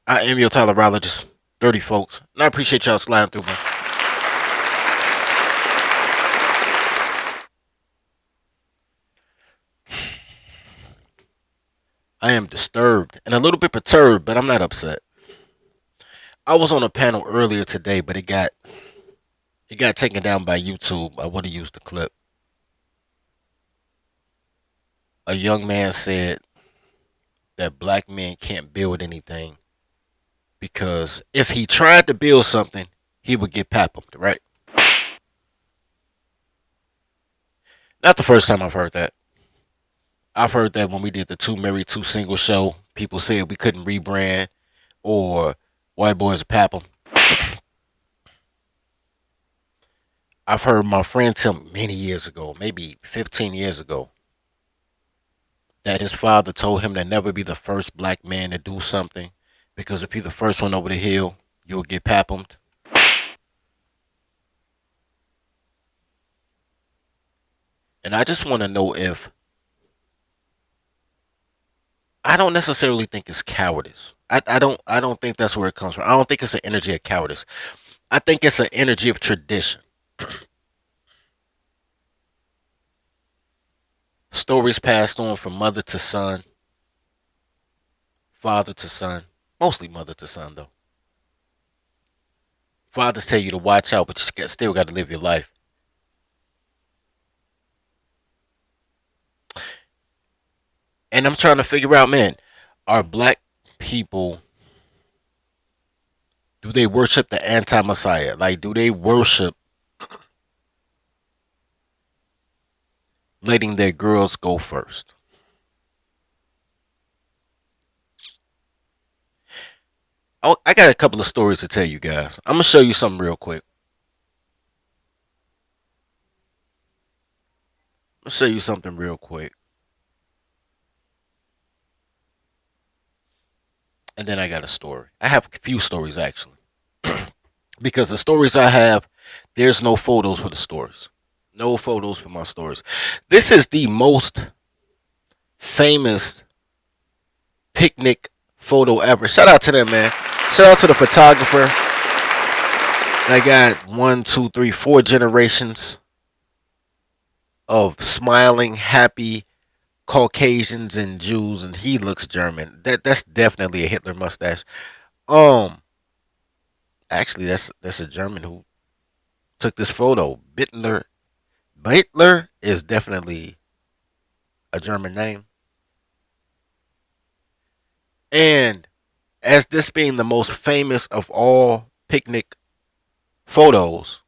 I am your tolerologist, dirty folks, and I appreciate y'all sliding through, man. I am disturbed and a little bit perturbed, but I'm not upset. I was on a panel earlier today, but it got taken down by YouTube. I would have used the clip. A young man said that black men can't build anything because if he tried to build something, he would get papped, right? Not the first time I've heard that. I've heard that when we did the Two Married, Two Single show. People said we couldn't rebrand or white boys pap 'em. I've heard my friend tell me many years ago, maybe 15 years ago, that his father told him to never be the first black man to do something because if you're the first one over the hill, you'll get papped. And I just want to know if I don't necessarily think it's cowardice. I don't think that's where it comes from. I don't think it's an energy of cowardice. I think it's an energy of tradition. Stories passed on from mother to son, father to son, mostly mother to son though. Fathers tell you to watch out, but you still got to live your life. And I'm trying to figure out, man, are black people, do they worship the anti-messiah? Like, do they worship letting their girls go first? Oh, I got a couple of stories to tell you guys. I'm gonna show you something real quick. I'm gonna show you something real quick, and then I got a story. I have a few stories actually, because the stories I have, there's no photos for the stories. No photos for my stories. This is the most famous picnic photo ever. Shout out to them, man. Shout out to the photographer. That got one, two, three, four generations of smiling, happy Caucasians and Jews, and he looks German. That's definitely a Hitler mustache. Um, actually, that's a German who took this photo. Bittler is definitely a German name. And as this being the most famous of all picnic photos,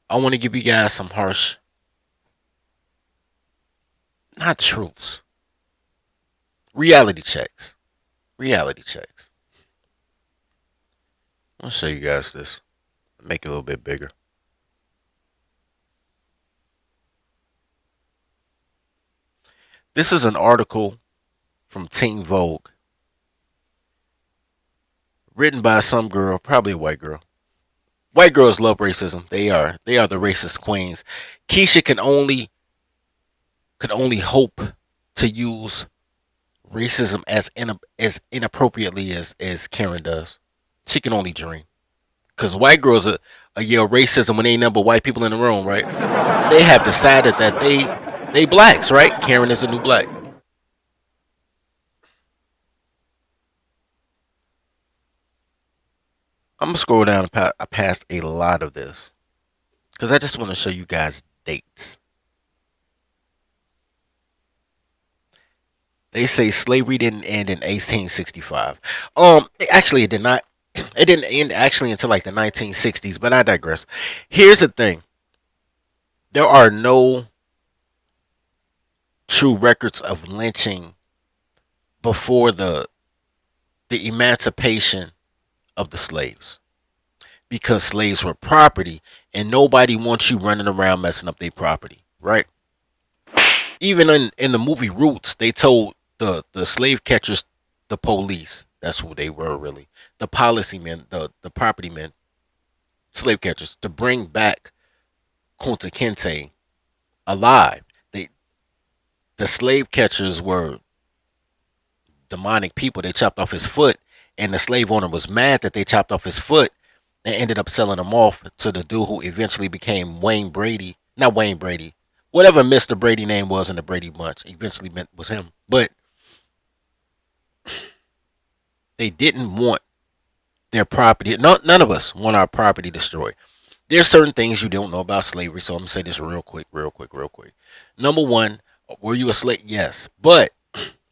I want to give you guys some harsh, not truths, reality checks. Reality checks. I'll show you guys this. Make it a little bit bigger. This is an article from Teen Vogue, written by some girl, probably a white girl. White girls love racism. They are the racist queens. Keisha can only hope to use racism as inappropriately as Karen does. She can only dream. Cause white girls are yell racism when they ain't number white people in the room, right? They have decided that they blacks, right? Karen is a new black. I'm gonna scroll down and I passed a lot of this because I just want to show you guys dates. They say slavery didn't end in 1865. Actually, it did not. It didn't end actually until like the 1960s. But I digress. Here's the thing: there are no true records of lynching before the emancipation of the slaves because slaves were property and nobody wants you running around messing up their property, right? Even in the movie Roots, they told the slave catchers the police. That's who they were really. The policy men, the property men, slave catchers, to bring back Kunta Kinte alive. They the slave catchers were demonic people. They chopped off his foot, and the slave owner was mad that they chopped off his foot and ended up selling him off to the dude who eventually became Wayne Brady. Not Wayne Brady, whatever Mr. Brady name was in the Brady Bunch. Eventually meant was him, but they didn't want their property. No, none of us want our property destroyed. There's certain things you don't know about slavery, so I'm gonna say this real quick, real quick, real quick. Number one, were you a slave? Yes, but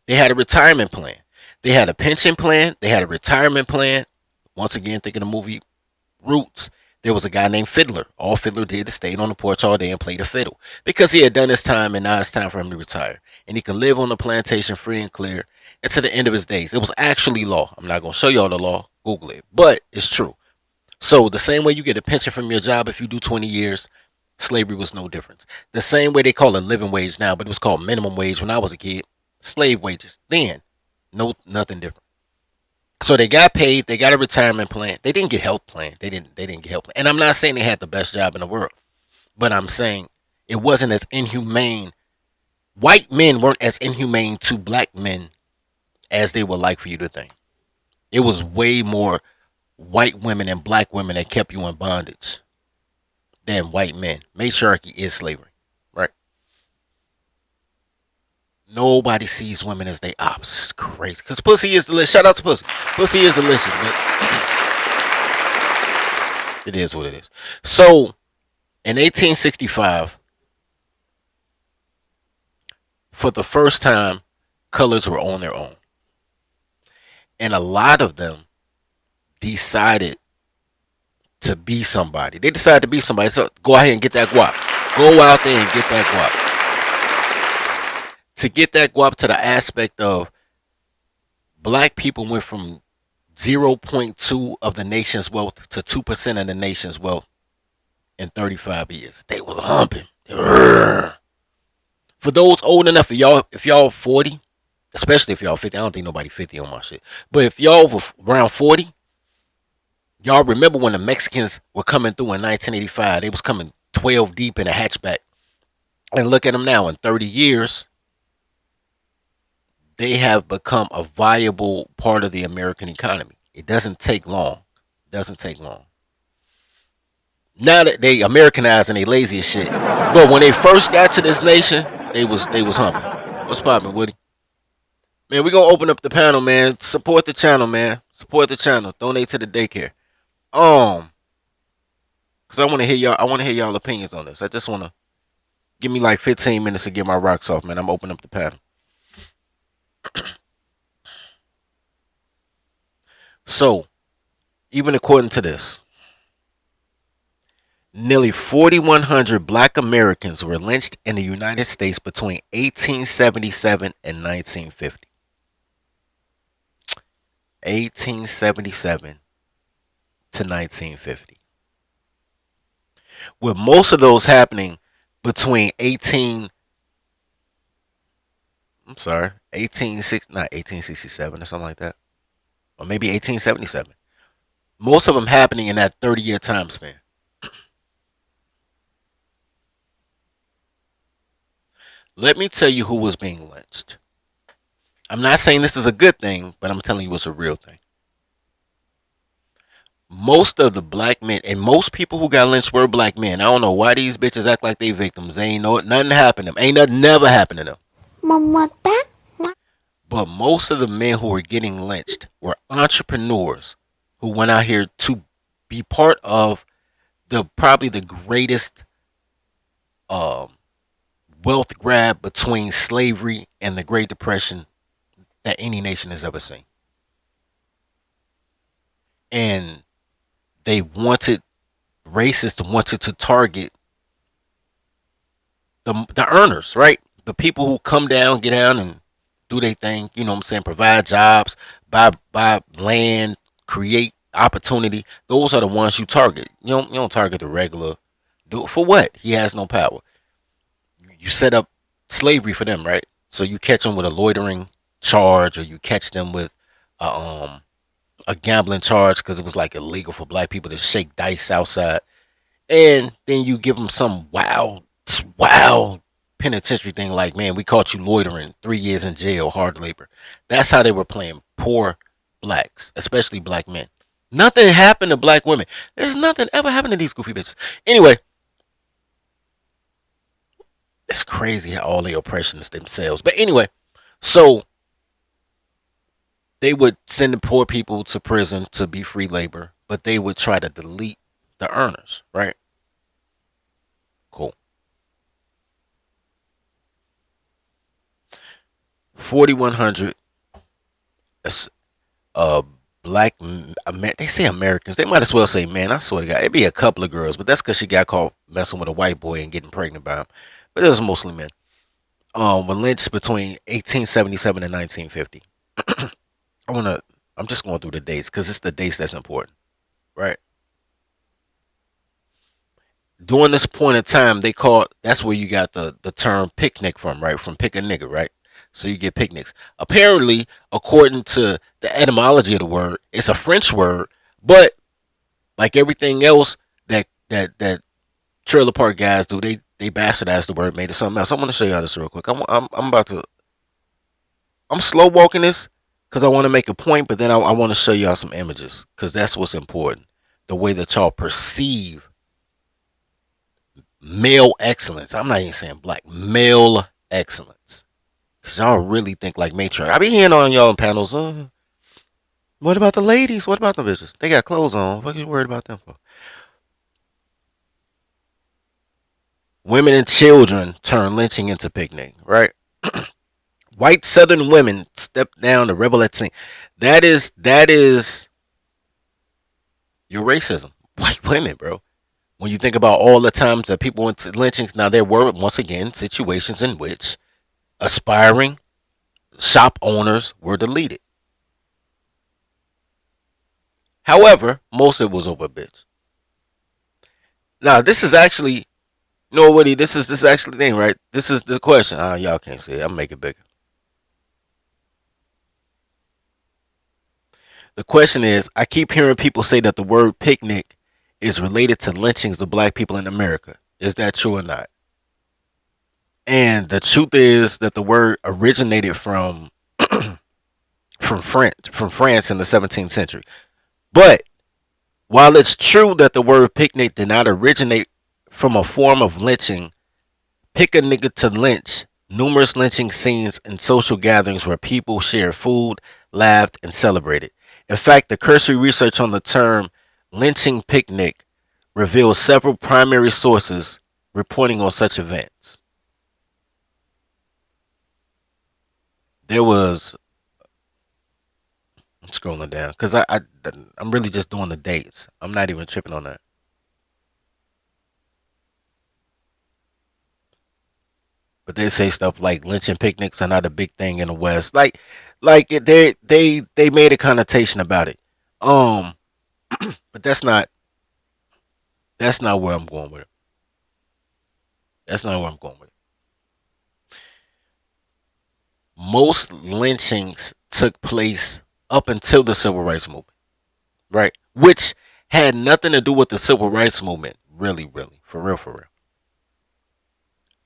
they had a retirement plan. They had a pension plan. They had a retirement plan. Once again, thinking of the movie Roots, there was a guy named Fiddler. All Fiddler did is stayed on the porch all day and played the fiddle because he had done his time and now it's time for him to retire. And he could live on the plantation free and clear until the end of his days. It was actually law. I'm not going to show y'all the law. Google it. But it's true. So the same way you get a pension from your job if you do 20 years, slavery was no difference. The same way they call it living wage now, but it was called minimum wage when I was a kid. Slave wages. Then, no, nothing different. So they got paid. They got a retirement plan. They didn't get health plan. They didn't get health plan. And I'm not saying they had the best job in the world, but I'm saying it wasn't as inhumane. White men weren't as inhumane to black men as they would like for you to think. It was way more white women and black women that kept you in bondage than white men. Matriarchy is slavery, right? Nobody sees women as they ops. It's crazy. Because pussy is delicious. Shout out to pussy. Pussy is delicious, but it is what it is. So in 1865, for the first time, colors were on their own. And a lot of them decided to be somebody. They decided to be somebody. So go ahead and get that guap. Go out there and get that guap. To get that guap to the aspect of black people went from 0.2 of the nation's wealth to 2% of the nation's wealth in 35 years. They were humping. For those old enough, if y'all 40, especially if y'all 50, I don't think nobody 50 on my shit. But if y'all were around 40, y'all remember when the Mexicans were coming through in 1985? They was coming 12 deep in a hatchback. And look at them now. In 30 years, they have become a viable part of the American economy. It doesn't take long. It doesn't take long. Now that they Americanized and they lazy as shit. But when they first got to this nation, they was humping. What's poppin', Woody? Man, we gonna open up the panel, man. Support the channel, man. Support the channel. Donate to the daycare. Um, cause I wanna hear y'all opinions on this. I just wanna give me like 15 minutes to get my rocks off, man. I'm opening up the panel. So, even according to this, nearly 4,100 black Americans were lynched in the United States between 1877 and 1950. 1877 to 1950. With most of those happening between 18, I'm sorry, 186, not 1867 or something like that, or maybe 1877. Most of them happening in that 30-year time span. Let me tell you who was being lynched. I'm not saying this is a good thing, but I'm telling you it's a real thing. Most of the black men and most people who got lynched were black men. I don't know why these bitches act like they victims. They ain't know it. Nothing happened to them. Ain't nothing never happened to them. But most of the men who were getting lynched were entrepreneurs who went out here to be part of the probably the greatest um, wealth grab between slavery and the Great Depression that any nation has ever seen. And they wanted racists wanted to target the earners, right? The people who come down, get down, and do their thing. You know what I'm saying? Provide jobs, buy land, create opportunity. Those are the ones you target. You don't target the regular. Do it for what? He has no power. You set up slavery for them, right? So you catch them with a loitering charge, or you catch them with a, um a gambling charge because it was like illegal for black people to shake dice outside, and then you give them some wild penitentiary thing like, man, we caught you loitering, 3 years in jail, hard labor. That's how they were playing poor blacks, especially black men. Nothing happened to black women. There's nothing ever happened to these goofy bitches. Anyway, it's crazy how all the oppression is themselves. But anyway, so they would send the poor people to prison to be free labor, but they would try to delete the earners, right? Cool. 4,100 uh black they say Americans. They might as well say men. I swear to God, it'd be a couple of girls, but that's because she got caught messing with a white boy and getting pregnant by him. But it was mostly men. Were lynched between 1877 and 1950. I wanna. I'm just going through the dates because it's the dates that's important, right? During this point in time, they called. That's where you got the term picnic from, right? From pick a nigga, right? So you get picnics. Apparently, according to the etymology of the word, it's a French word, but like everything else that trailer park guys do, they bastardized the word, made it something else. I'm gonna show y'all this real quick. I'm about to. I'm slow walking this because I want to make a point, but then I want to show y'all some images because that's what's important. The way that y'all perceive male excellence. I'm not even saying black male excellence because y'all really think like matriarch. I be hearing on y'all in panels. What about the ladies? What about the bitches? They got clothes on. What are you worried about them for? Women and children turn lynching into picnic, right? White Southern women step down the rebel scene. That is your racism. White women, bro. When you think about all the times that people went to lynchings, now there were once again situations in which aspiring shop owners were deleted. However, most of it was over a bitch. Now this is actually, you know, Woody. This is actually the thing, right? This is the question. Y'all can't see it. I'm making it bigger. The question is, I keep hearing people say that the word picnic is related to lynchings of black people in America. Is that true or not? And the truth is that the word originated from France in the 17th century. But while it's true that the word picnic did not originate from a form of lynching, pick a nigga to lynch, numerous lynching scenes and social gatherings where people shared food, laughed, and celebrated. In fact, the cursory research on the term lynching picnic reveals several primary sources reporting on such events. There was, I'm scrolling down because I'm really just doing the dates. I'm not even tripping on that. But they say stuff like lynching picnics are not a big thing in the West. They made a connotation about it. Um, but that's not where I'm going with it. That's not where I'm going with it. Most lynchings took place up until the civil rights movement, right? Which had nothing to do with the civil rights movement, really, really, for real, for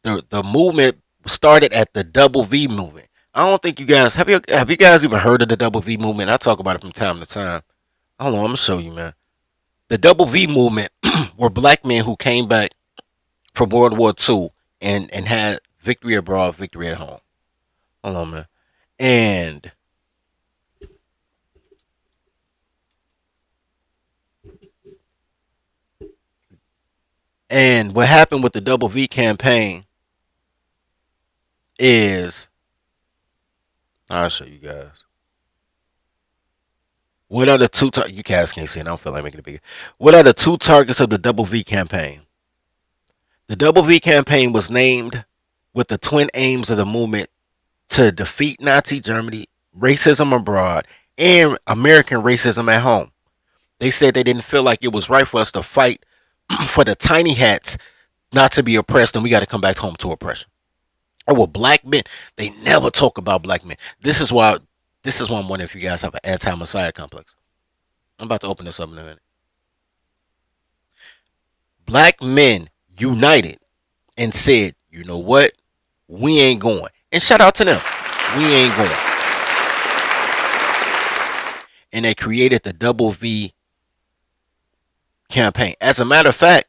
real. The movement started at the Double V movement. I don't think you guys have you guys even heard of the Double V movement? I talk about it from time to time. Hold on, I'm gonna show you, man. The Double V movement were black men who came back from World War II and had victory abroad, victory at home. Hold on, man. And and what happened with the Double V campaign is, I'll show you guys. What are the you guys can't see it, I don't feel like making it bigger. What are the two targets of the Double V campaign? The Double V campaign was named with the twin aims of the movement to defeat Nazi Germany, racism abroad, and American racism at home. They said they didn't feel like it was right for us to fight for the tiny hats not to be oppressed, and we got to come back home to oppression. Or well, black men, they never talk about black men. This is why I'm wondering if you guys have an anti-messiah complex. I'm about to open this up in a minute. Black men united and said, you know what? We ain't going. And shout out to them. We ain't going. And they created the Double V campaign. As a matter of fact,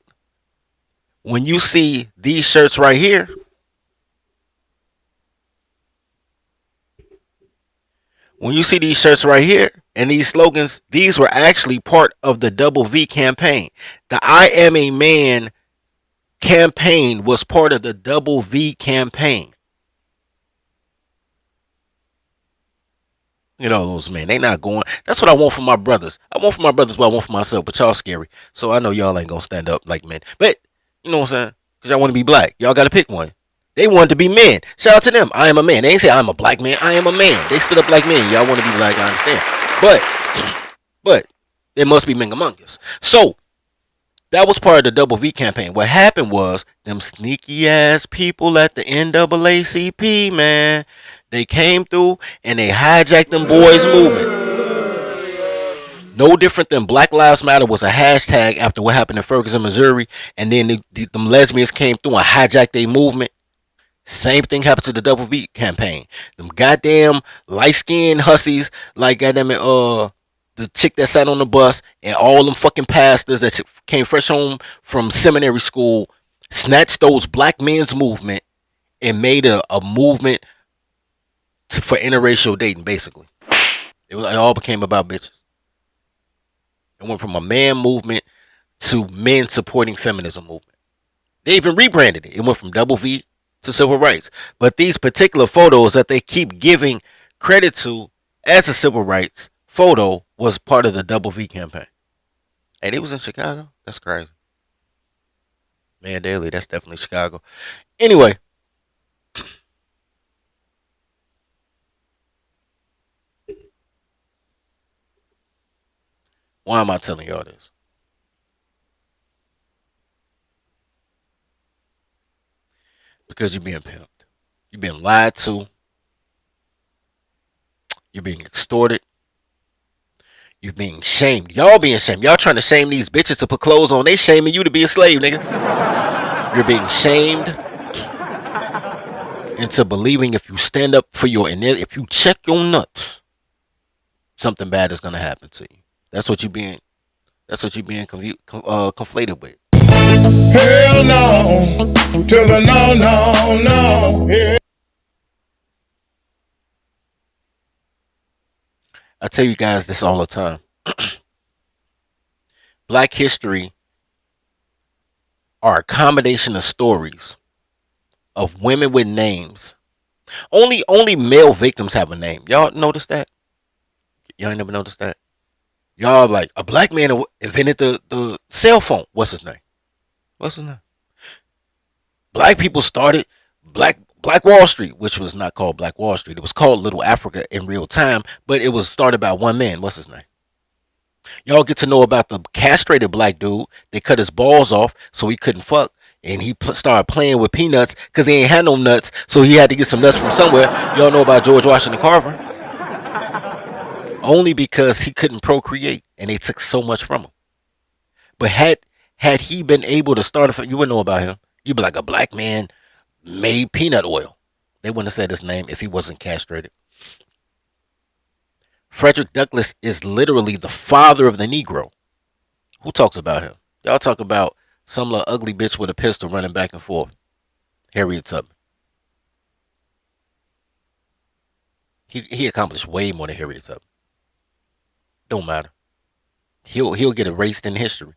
when you see these shirts right here, when you see these shirts right here and these slogans, these were actually part of the Double V campaign. The I Am a Man campaign was part of the Double V campaign. You know those men, they not going. That's what I want for my brothers. I want for my brothers what I want for myself, but y'all scary. So I know y'all ain't gonna stand up like men. But you know what I'm saying? Because y'all want to be black. Y'all gotta pick one. They wanted to be men. Shout out to them. I am a man. They ain't say I'm a black man. I am a man. They stood up like men. Y'all want to be black, I understand. But there must be men among us. So that was part of the Double V campaign. What happened was them sneaky ass people at the NAACP, man. They came through and they hijacked them boys' movement. No different than Black Lives Matter was a hashtag after what happened in Ferguson, Missouri, and then them lesbians came through and hijacked their movement. Same thing happened to the Double V campaign. Them goddamn light skinned hussies, like goddamn it, the chick that sat on the bus and all them fucking pastors that came fresh home from seminary school, snatched those black men's movement and made a movement for interracial dating. Basically, it all became about bitches. It went from a man movement to men supporting feminism movement. They even rebranded it. It went from Double V to civil rights. But these particular photos that they keep giving credit to as a civil rights photo was part of the Double V campaign. And it was in Chicago? That's crazy. Man, Daily, that's definitely Chicago. Anyway, why am I telling y'all this? Because you're being pimped. You're being lied to. You're being extorted. You're being shamed. Y'all being shamed. Y'all trying to shame these bitches to put clothes on. They shaming you to be a slave, nigga. You're being shamed into believing if you stand up for if you check your nuts, something bad is gonna happen to you. That's what you being. That's what you being conflated with. Hell no, to the no, no, no. Yeah. I tell you guys this all the time. Black history are a combination of stories of women with names. Only male victims have a name. Y'all notice that? Y'all ain't never noticed that? Y'all like a black man invented the cell phone. What's his name? What's his name? Black people started Black Wall Street, which was not called Black Wall Street. It was called Little Africa in real time, but it was started by one man. What's his name? Y'all get to know about the castrated black dude. They cut his balls off so he couldn't fuck. And he started playing with peanuts because he ain't had no nuts. So he had to get some nuts from somewhere. Y'all know about George Washington Carver. Only because he couldn't procreate and they took so much from him. But had he been able to start you wouldn't know about him. You'd be like, a black man made peanut oil. They wouldn't have said his name if he wasn't castrated. Frederick Douglass is literally the father of the Negro. Who talks about him? Y'all talk about some little ugly bitch with a pistol running back and forth. Harriet Tubman. He accomplished way more than Harriet Tubman. Don't matter. He'll get erased in history.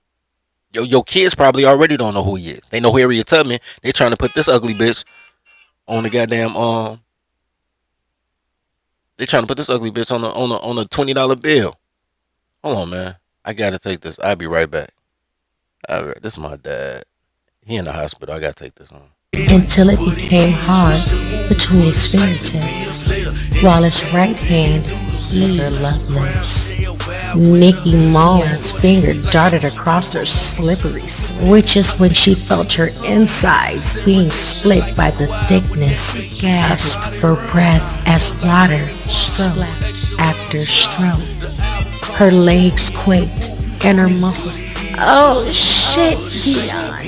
Your kids probably already don't know who he is. They know Harriet Tubman. They trying to put this ugly bitch on the goddamn They trying to put this ugly bitch on a $20 bill. Hold on, man. I gotta take this. I'll be right back. All right, this is my dad. He in the hospital. I gotta take this on. Until it became hard between his fingertips, while his right hand hit her love lips. Nikki Mullins' finger darted across her slippery slit, which is when she felt her insides being split by the thickness, gasped for breath as water stroke after stroke. Her legs quaked and her muscles, oh shit, Dion,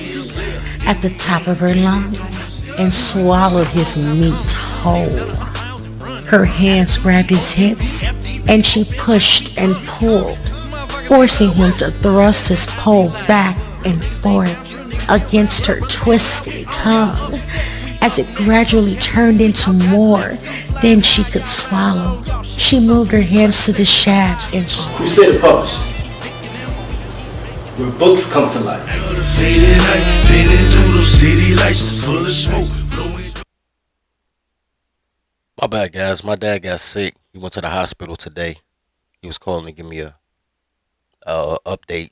at the top of her lungs. and swallowed his meat whole. Her hands grabbed his hips, and she pushed and pulled, forcing him to thrust his pole back and forth against her twisting tongue as it gradually turned into more than she could swallow. She moved her hands to the shaft and Crusader Publishing, where books come to life. My bad, guys. My dad got sick. He went to the hospital today. He was calling to give me a update.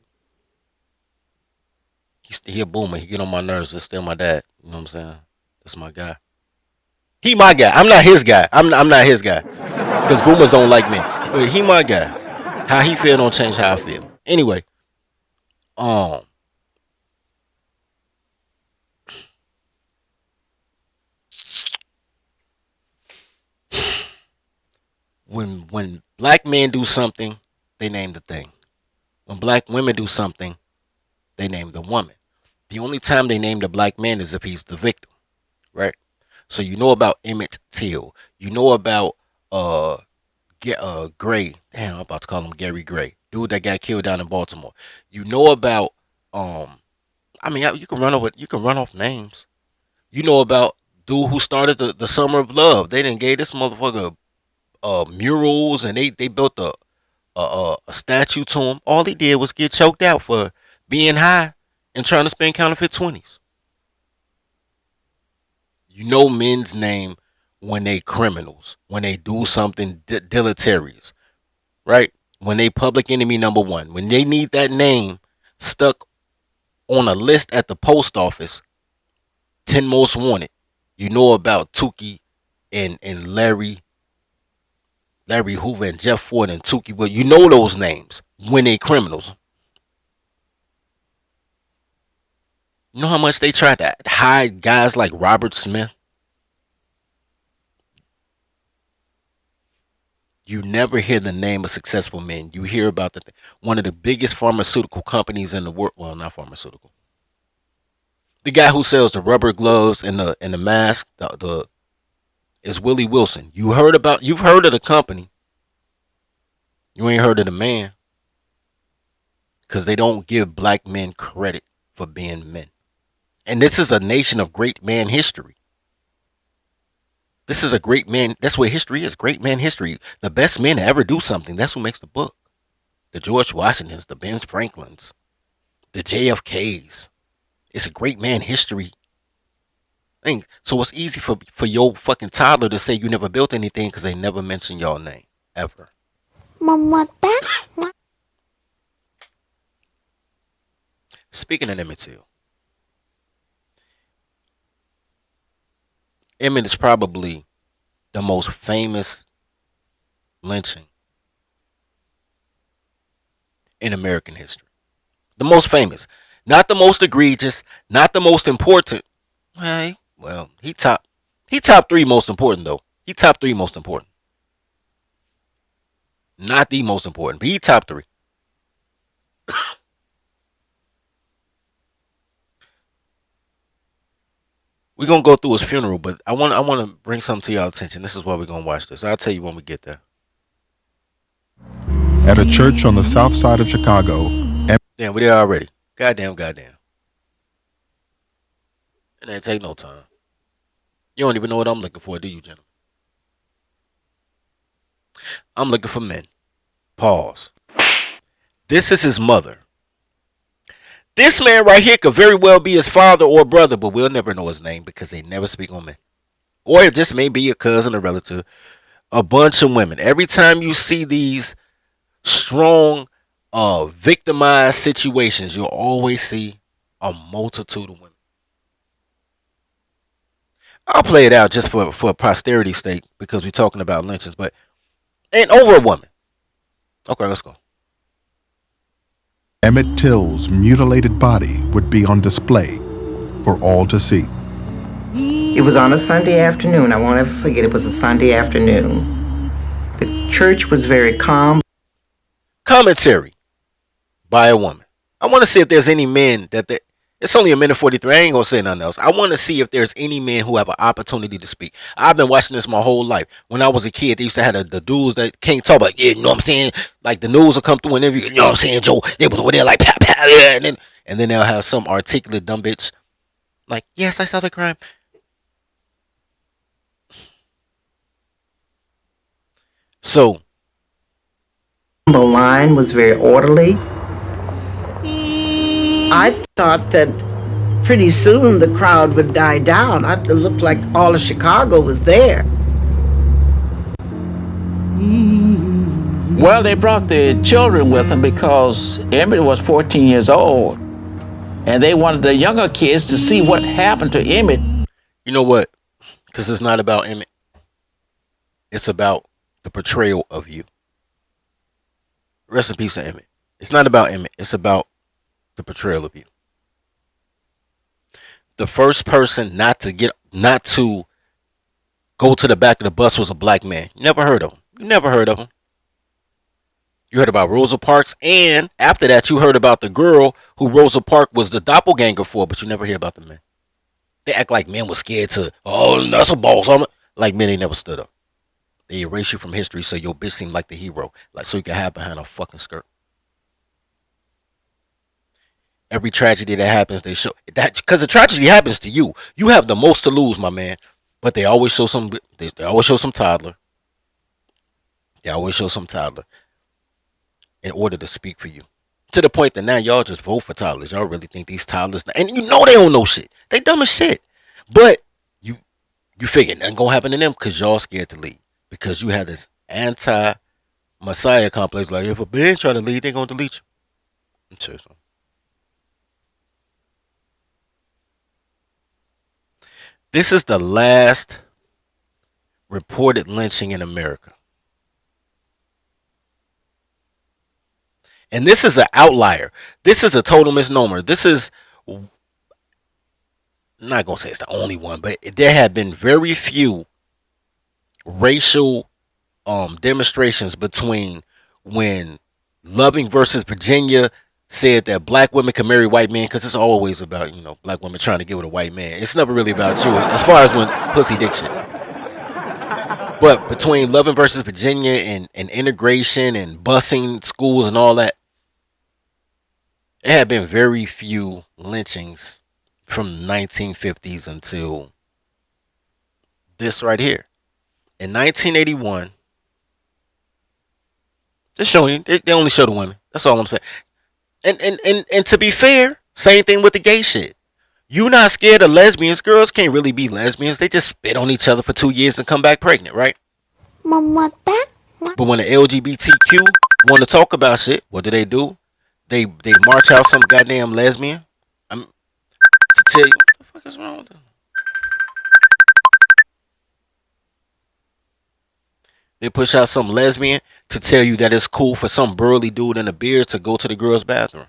He a boomer. He get on my nerves. It's still my dad. You know what I'm saying? That's my guy. He my guy. I'm not his guy. I'm not his guy. Because boomers don't like me. But he my guy. How he feel don't change how I feel. Anyway, um, when black men do something, they name the thing. When black women do something, they name the woman. The only time they name the black man is if he's the victim, right? So you know about Emmett Till. You know about Gray. Damn, I'm about to call him Gary Gray, dude that got killed down in Baltimore. You know about um, I mean, you can run off names. You know about dude who started the Summer of Love. They didn't gave this motherfucker murals, and they built a statue to him. All he did was get choked out for being high and trying to spend counterfeit 20s. You know men's name when they criminals, when they do something deleterious, right? When they public enemy number one, when they need that name stuck on a list at the post office, 10 most wanted. You know about Tukey and Larry Hoover and Jeff Ford and Tukey, but you know those names when they criminals. You know how much they tried to hide guys like Robert Smith? You never hear the name of successful men. You hear about one of the biggest pharmaceutical companies in the world. Well, not pharmaceutical. The guy who sells the rubber gloves and the mask, the is Willie Wilson. You've heard of the company. You ain't heard of the man. Because they don't give black men credit for being men. And this is a nation of great man history. This is a great man. That's what history is. Great man history. The best men to ever do something. That's who makes the book. The George Washingtons, the Ben Franklins, the JFKs. It's a great man history thing. So it's easy for your fucking toddler to say you never built anything because they never mention your name. Ever. Speaking of Emmett Till. Emmett is probably the most famous lynching in American history. The most famous. Not the most egregious, not the most important. Hey, well, he top three most important though. He top three most important. Not the most important, but he top three. We're gonna go through his funeral, but I wanna bring something to y'all attention. This is why we're gonna watch this. I'll tell you when we get there. At a church on the south side of Chicago. Damn, we there already. Goddamn. It ain't take no time. You don't even know what I'm looking for, do you, gentlemen? I'm looking for men. Pause. This is his mother. This man right here could very well be his father or brother, but we'll never know his name because they never speak on men. Or it just may be a cousin or relative. A bunch of women. Every time you see these strong, victimized situations, you'll always see a multitude of women. I'll play it out just for posterity's sake because we're talking about lynchings, but ain't over a woman. Okay, let's go. Emmett Till's mutilated body would be on display for all to see. It was on a Sunday afternoon. I won't ever forget. It was a Sunday afternoon. The church was very calm. Commentary by a woman. I want to see if there's any men that It's only a minute 43. I ain't gonna say nothing else. I want to see if there's any men who have an opportunity to speak. I've been watching this my whole life. When I was a kid, they used to have the dudes that can't talk, like, yeah, you know what I'm saying? Like the news will come through and interview, you know what I'm saying, Joe? They was over there like, pow, pow, yeah, and then they'll have some articulate dumb bitch like, yes, I saw the crime. So The line was very orderly. I thought that pretty soon the crowd would die down. It looked like all of Chicago was there. Well, they brought the children with them because Emmett was 14 years old, and they wanted the younger kids to see what happened to Emmett. you know what? Because it's not about Emmett. It's about the portrayal of you. Rest in peace to Emmett. It's not about Emmett. It's about the portrayal of you. The first person not to go to the back of the bus was a black man. You never heard of him. You never heard of him. You heard about Rosa Parks, and after that, you heard about the girl who Rosa Parks was the doppelganger for, but you never hear about the men. They act like men were scared to, oh, that's a boss. Like men, they never stood up. They erase you from history so your bitch seemed like the hero, like so you can hide behind a fucking skirt. Every tragedy that happens, they show that because the tragedy happens to you. You have the most to lose, my man. But they always show some. They always show some toddler. They always show some toddler in order to speak for you. To the point that now y'all just vote for toddlers. Y'all really think these toddlers, and you know they don't know shit. They dumb as shit. But you figure nothing gonna happen to them because y'all scared to leave. Because you have this anti-messiah complex. Like if a man try to leave, they gonna delete you. I'm serious. This is the last reported lynching in America. And this is an outlier. This is a total misnomer. This is, I'm not going to say it's the only one, but there have been very few racial demonstrations between when Loving versus Virginia said that black women can marry white men, because it's always about, black women trying to get with a white man. It's never really about you as far as when pussy dick shit. But between Loving versus Virginia and integration and busing schools and all that, there have been very few lynchings from the 1950s until this right here. In 1981, they're showing you, they only show the women. That's all I'm saying. And to be fair, same thing with the gay shit. You not scared of lesbians. Girls can't really be lesbians. They just spit on each other for 2 years and come back pregnant, right? But when the LGBTQ want to talk about shit, what do? They march out some goddamn lesbian. I'm to tell you what the fuck is wrong with them. They push out some lesbian to tell you that it's cool for some burly dude in a beard to go to the girl's bathroom.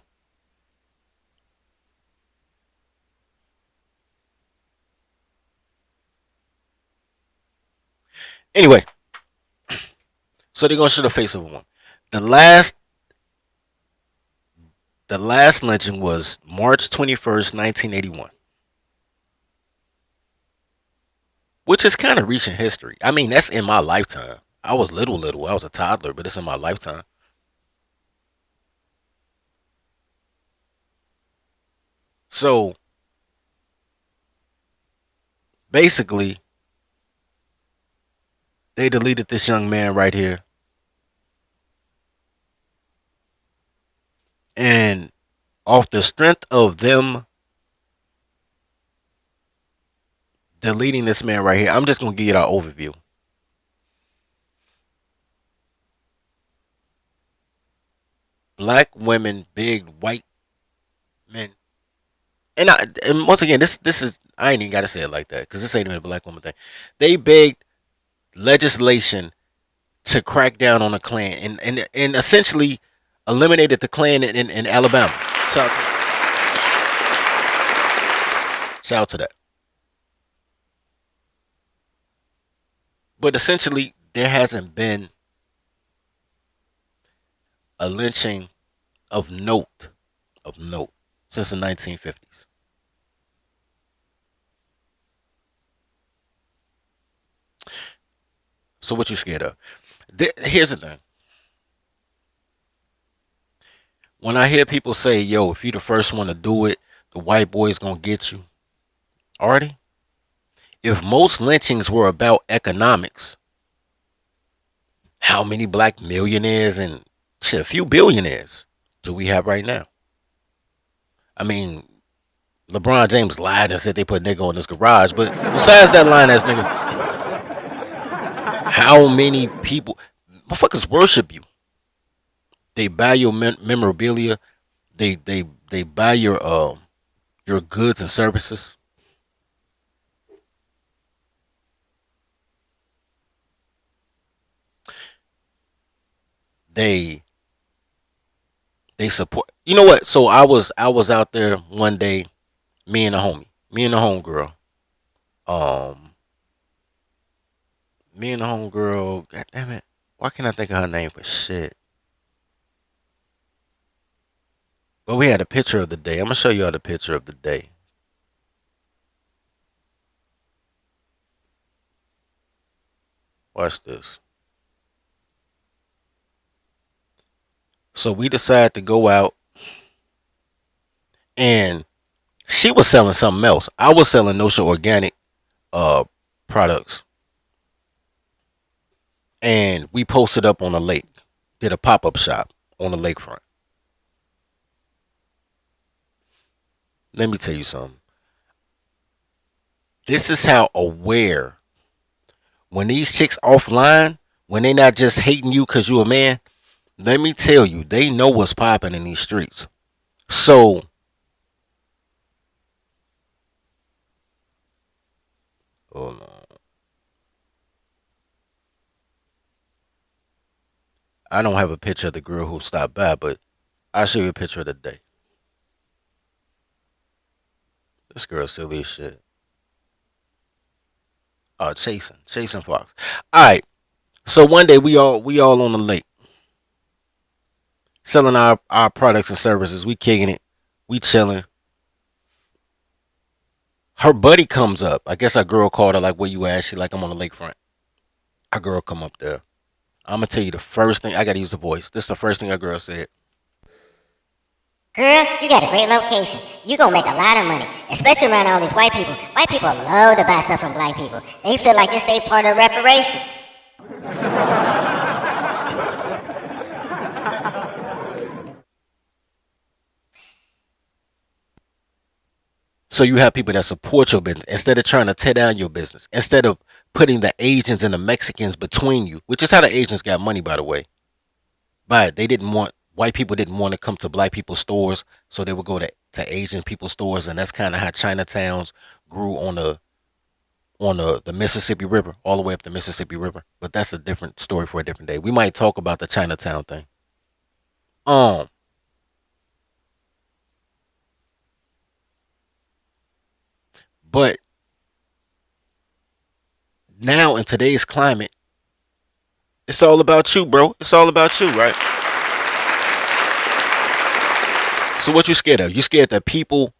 Anyway, so they're gonna show the face of a woman. The last lynching was March 21st, 1981. Which is kind of recent history. I mean, that's in my lifetime. I was little. I was a toddler, but it's in my lifetime. So basically, they deleted this young man right here. And off the strength of them deleting this man right here, I'm just going to give you our overview. Black women, big white men. And once again, this is, I ain't even got to say it like that because this ain't even a black woman thing. They begged legislation to crack down on the Klan and essentially eliminated the Klan in Alabama. Shout out to that. Shout out to that. But essentially, there hasn't been a lynching of note since the 1950s. So what you scared of? Here's the thing. When I hear people say, "Yo, if you the first one to do it, the white boy's gonna get you," Artie, if most lynchings were about economics, how many black millionaires and shit, a few billionaires do we have right now? I mean, LeBron James lied and said they put nigga on his garage, but besides that line ass nigga, how many people, motherfuckers worship you? They buy your memorabilia. They buy your goods and services. They they support. You know what? So I was out there one day, me and the homegirl, um, me and the homegirl. God damn it! Why can't I think of her name for shit? But we had a picture of the day. I'm gonna show you all the picture of the day. Watch this. So we decided to go out, and she was selling something else. I was selling no show organic uh products, and we posted up on a lake. Did a pop up shop on the lakefront. Let me tell you something. This is how aware when these chicks offline, when they not just hating you because you a man. Let me tell you, they know what's popping in these streets. So hold on. I don't have a picture of the girl who stopped by, but I'll show you a picture of the day. This girl silly as shit. Oh, chasing Fox. All right. So one day we all on the lake selling our products and services. We kicking it. We chilling. Her buddy comes up. I guess our girl called her like, "Where you at?" She like, "I'm on the lakefront." Our girl come up there. I'm gonna tell you the first thing. I gotta use the voice. This is the first thing our girl said. Girl, you got a great location. You gonna make a lot of money, especially around all these white people. White people love to buy stuff from black people. They feel like it's their part of reparations. So you have people that support your business instead of trying to tear down your business. Instead of putting the Asians and the Mexicans between you, which is how the Asians got money, by the way. But they didn't want white people didn't want to come to black people's stores, so they would go to Asian people's stores, and that's kind of how Chinatowns grew on the Mississippi River, all the way up the Mississippi River. But that's a different story for a different day. We might talk about the Chinatown thing. Um, but now in today's climate, it's all about you, bro. It's all about you, right? So what you scared of? You scared that people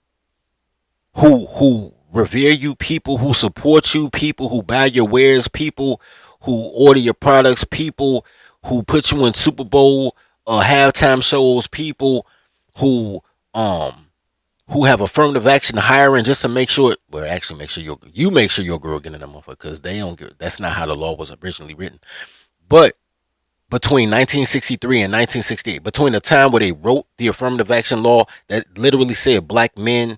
who revere you, people who support you, people who buy your wares, people who order your products, people who put you in Super Bowl halftime shows, people who um who have affirmative action hiring just to make sure, well, actually make sure you make sure your girl getting that motherfucker because they don't get, that's not how the law was originally written. But between 1963 and 1968, between the time where they wrote the affirmative action law that literally said black men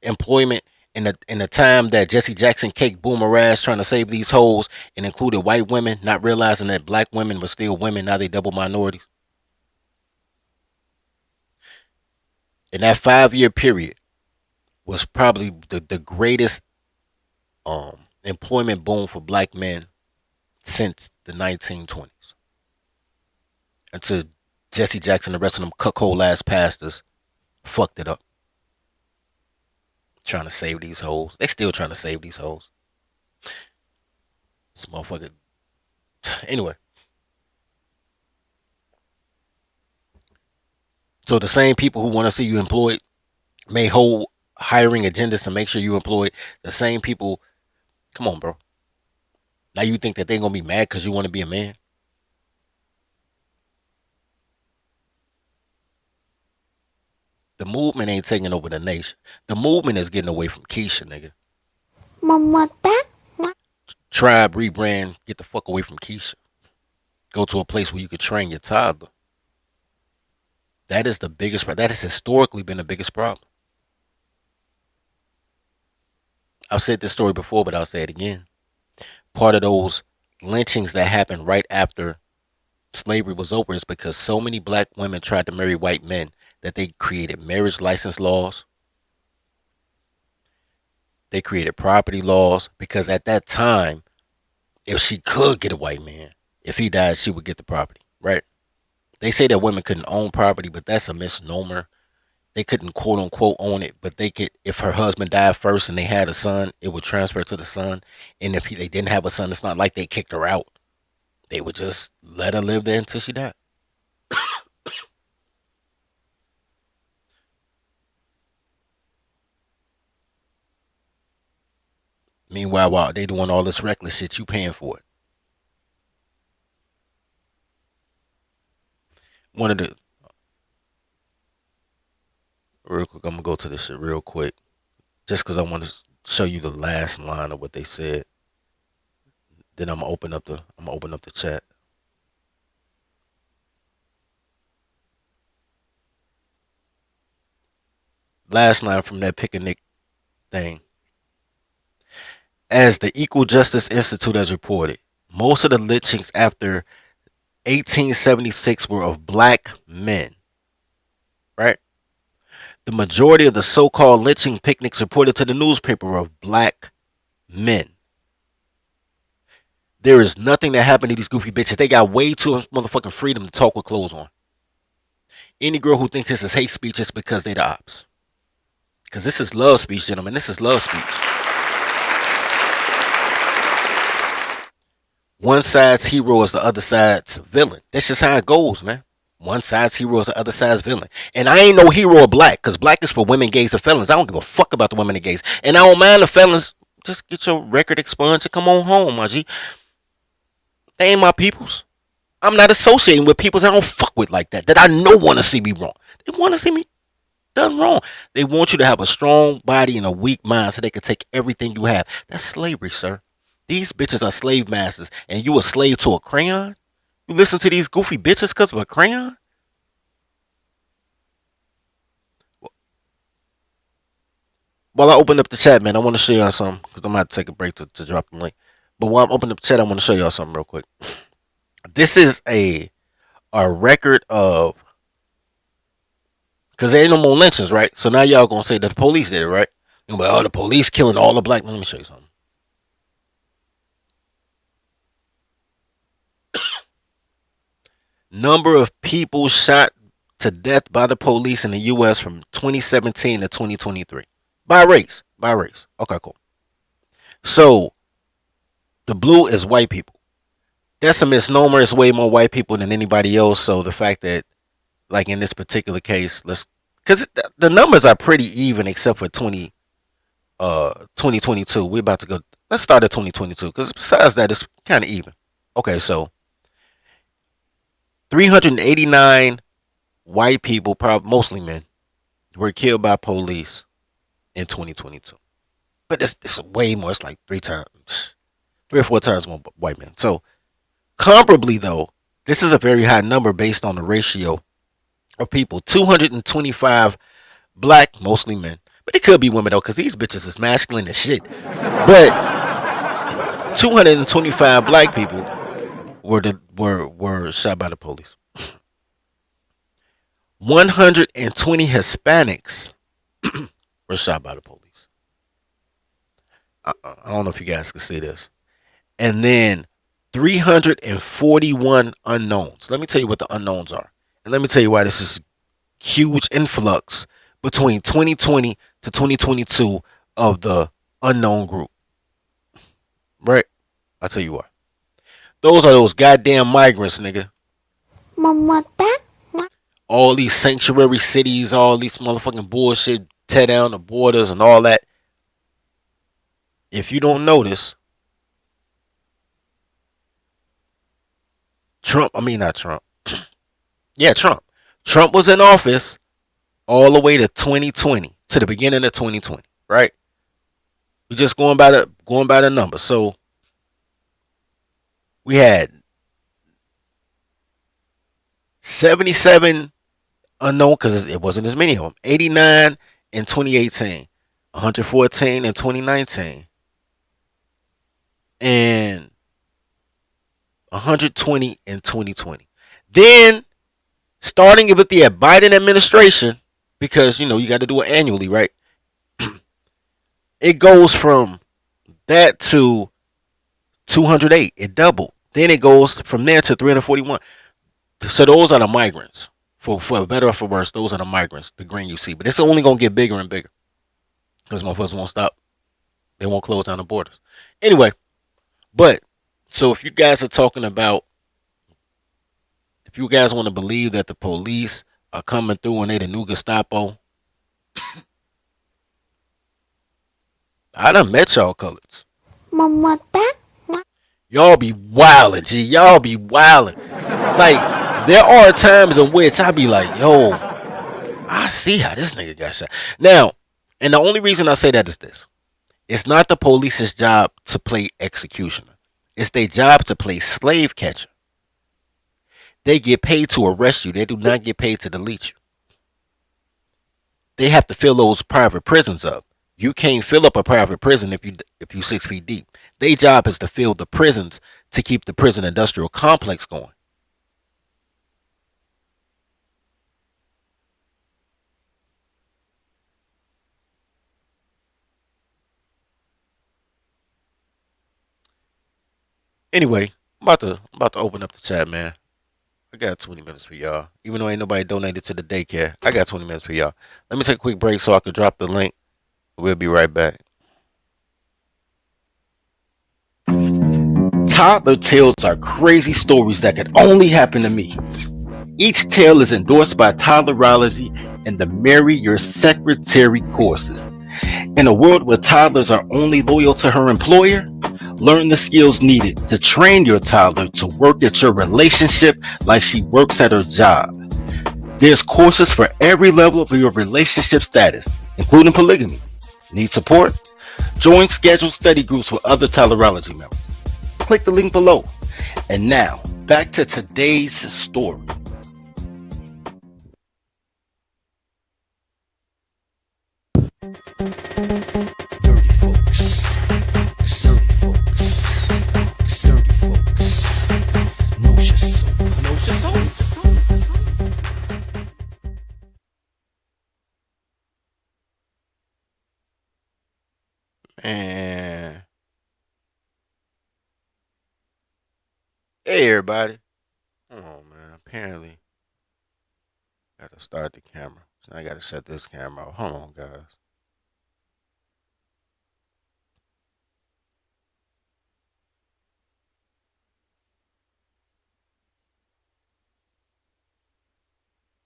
employment, in the time that Jesse Jackson caked boomer ass trying to save these hoes and included white women, not realizing that black women were still women, now they double minorities. In that 5 year period was probably the greatest employment boom for black men since the 1920s. Until Jesse Jackson and the rest of them cuckold ass pastors fucked it up. Trying to save these hoes. They still trying to save these hoes. This motherfucker. Anyway, so the same people who want to see you employed may hold hiring agendas to make sure you employed. The same people. Come on, bro. Now you think that they're gonna be mad because you want to be a man? The movement ain't taking over the nation. The movement is getting away from Keisha, nigga. Tribe, rebrand, get the fuck away from Keisha. Go to a place where you could train your toddler. That is the biggest. That has historically been the biggest problem. I've said this story before, but I'll say it again. Part of those lynchings that happened right after slavery was over is because so many black women tried to marry white men that they created marriage license laws. They created property laws because at that time, if she could get a white man, if he died, she would get the property, right? They say that women couldn't own property, but that's a misnomer. They couldn't quote unquote own it, but they could. If her husband died first and they had a son, it would transfer to the son. And if they didn't have a son, it's not like they kicked her out. They would just let her live there until she died. Meanwhile, while they doing all this reckless shit, you paying for it. One of the real quick, I'm gonna go to this shit real quick, just because I want to show you the last line of what they said. Then I'm gonna open up the chat. Last line from that pick a Nick thing. As the Equal Justice Institute has reported, most of the lynchings after 1876 were of black men, right? The majority of the so-called lynching picnics reported to the newspaper were of black men. There is nothing that happened to these goofy bitches. They got way too much motherfucking freedom to talk with clothes on. Any girl who thinks this is hate speech is because they the ops. Because this is love speech, gentlemen. This is love speech. One side's hero is the other side's villain. That's just how it goes, man. One side's hero is the other side's villain. And I ain't no hero of black, because black is for women, gays, and felons. I don't give a fuck about the women and gays. And I don't mind the felons. Just get your record expunged and come on home, my G. They ain't my peoples. I'm not associating with peoples I don't fuck with like that. That I know want to see me wrong. They want to see me done wrong. They want you to have a strong body and a weak mind so they can take everything you have. That's slavery, sir. These bitches are slave masters, and you a slave to a crayon? You listen to these goofy bitches because of a crayon? While I open up the chat, man, I want to show y'all something because I'm going to take a break to drop the link. But while I'm opening up the chat, I want to show y'all something real quick. This is a record of, because there ain't no more lynchings, right? So now y'all going to say that the police did it, right? You're like, oh, the police killing all the black men. Let me show you something. Number of people shot to death by the police in the U.S. from 2017 to 2023. By race. By race. Okay, cool. So, the blue is white people. That's a misnomer. It's way more white people than anybody else. So, the fact that, like in this particular case, because the numbers are pretty even except for 2022. We're about to go, let's start at 2022, because besides that, it's kind of even. Okay, so 389 white people, probably mostly men, were killed by police in 2022. But it's way more. It's like three or four times more white men. So comparably, though, this is a very high number based on the ratio of people. 225 black, mostly men. But it could be women, though, because these bitches is masculine as shit. But 225 black people were shot by the police. 120 Hispanics were shot by the police. I don't know if you guys can see this. And then 341 unknowns. Let me tell you what the unknowns are. And let me tell you why this is huge influx between 2020 to 2022 of the unknown group. Right? I'll tell you why. Those are those goddamn migrants, nigga. All these sanctuary cities, all these motherfucking bullshit, tear down the borders and all that. If you don't notice, Trump, I mean not Trump. Yeah, Trump. Trump was in office all the way to 2020, to the beginning of 2020, right? We're just going by the numbers. So we had 77 unknown because it wasn't as many of them. 89 in 2018, 114 in 2019, and 120 in 2020. Then starting with the Biden administration, because you got to do it annually, right? It goes from that to 208. It doubled. Then it goes from there to 341. So those are the migrants. For better or for worse, those are the migrants, the green you see. But it's only gonna get bigger and bigger because motherfuckers won't stop. They won't close down the borders. Anyway, but so if you guys want to believe that the police are coming through and they the new Gestapo, I done met y'all colors. Y'all be wildin', G. Y'all be wildin'. Like, there are times in which I be like, yo, I see how this nigga got shot. Now, and the only reason I say that is this. It's not the police's job to play executioner. It's their job to play slave catcher. They get paid to arrest you. They do not get paid to delete you. They have to fill those private prisons up. You can't fill up a private prison if you 6 feet deep. Their job is to fill the prisons to keep the prison industrial complex going. Anyway, I'm about to open up the chat, man. I got 20 minutes for y'all. Even though ain't nobody donated to the daycare, I got 20 minutes for y'all. Let me take a quick break so I can drop the link. We'll be right back. Toddler tales are crazy stories that could only happen to me. Each tale is endorsed by Toddlerology and the Marry Your Secretary courses. In a world where toddlers are only loyal to her employer, learn the skills needed to train your toddler to work at your relationship like she works at her job. There's courses for every level of your relationship status, including polygamy. Need support? Join scheduled study groups with other Tolerology members. Click the link below. And now, back to today's story. Dirty folks. Dirty folks. Dirty folks. Know your soul. Know your soul. And hey, everybody. Hold on, man. Apparently, gotta start the camera. So I gotta shut this camera off. Hold on, guys.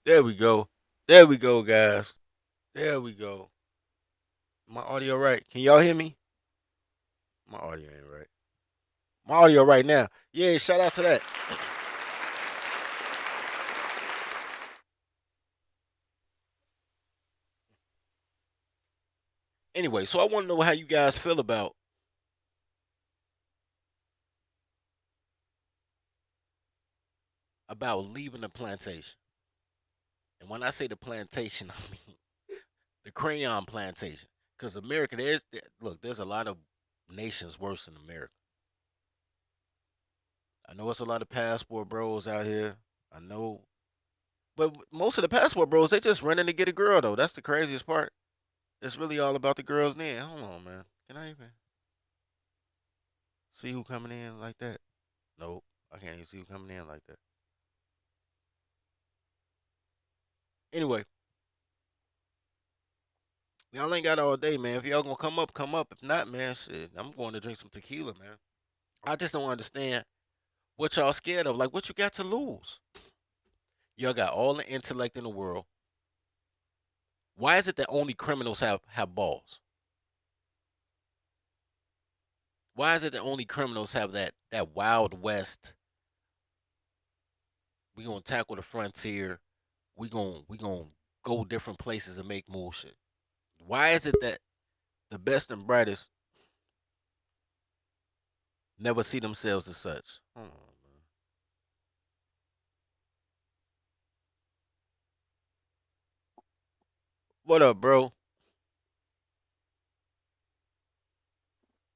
There we go. There we go, guys. There we go. My audio right? Can y'all hear me? My audio ain't right. My audio right now. Yeah, shout out to that. Anyway, so I want to know how you guys feel about leaving the plantation. And when I say the plantation, I mean the crayon plantation. Because America, there's a lot of nations worse than America. I know it's a lot of passport bros out here. I know, but most of the passport bros, they just running to get a girl though. That's the craziest part. It's really all about the girls then. Hold on, man. Can I even see who coming in like that? Nope. I can't even see who coming in like that. Anyway, y'all ain't got all day, man. If y'all gonna come up, come up. If not, man, shit, I'm going to drink some tequila, man. I just don't understand what y'all scared of. Like, what you got to lose? Y'all got all the intellect in the world. Why is it that only criminals have balls? Why is it that only criminals have that Wild West We gonna tackle the frontier. We gonna go different places and make more shit. Why is it that the best and brightest never see themselves as such? Hold on, man. What up, bro?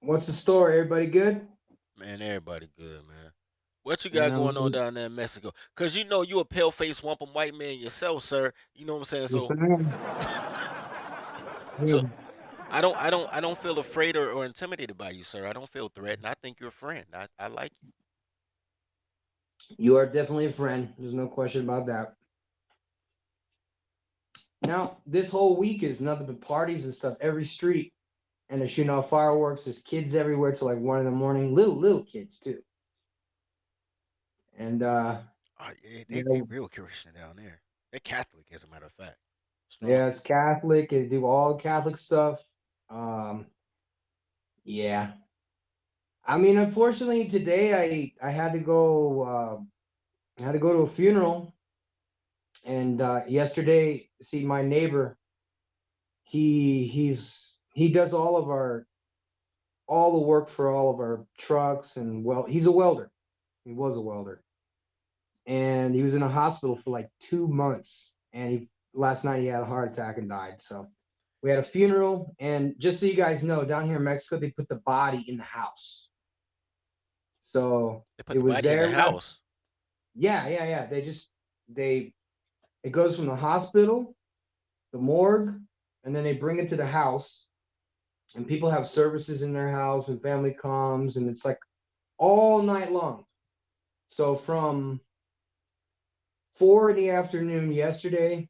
What's the story? Everybody good? Man, everybody good, man. What you Man, got going on down there in Mexico? Cause you know you a pale faced wampum white man yourself, sir. You know what I'm saying? yes, So I am. so Yeah. I don't feel afraid or intimidated by you, sir. I don't feel threatened. I think you're a friend. I like you. You are definitely a friend. There's no question about that. Now, this whole week is nothing but parties and stuff. Every street, and they're shooting off fireworks. There's kids everywhere till like 1 in the morning. Little kids too. And Oh, yeah, you they know, real Christian down there. They're Catholic, as a matter of fact. yeah, Strong. it's Catholic. They do all Catholic stuff. Um, yeah. I mean, unfortunately, today I had to go. I had to go to a funeral, and yesterday, see my neighbor. He does all the work for all of our trucks, and well, he's a welder. He was a welder, and he was in a hospital for like 2 months, and he last night he had a heart attack and died. So we had a funeral, and just so you guys know, down here in Mexico they put the body in the house. So They put it the was body in the there. house. Yeah. They it goes from the hospital, the morgue, and then they bring it to the house, and people have services in their house, and family comes, and it's like all night long. So from 4 in the afternoon yesterday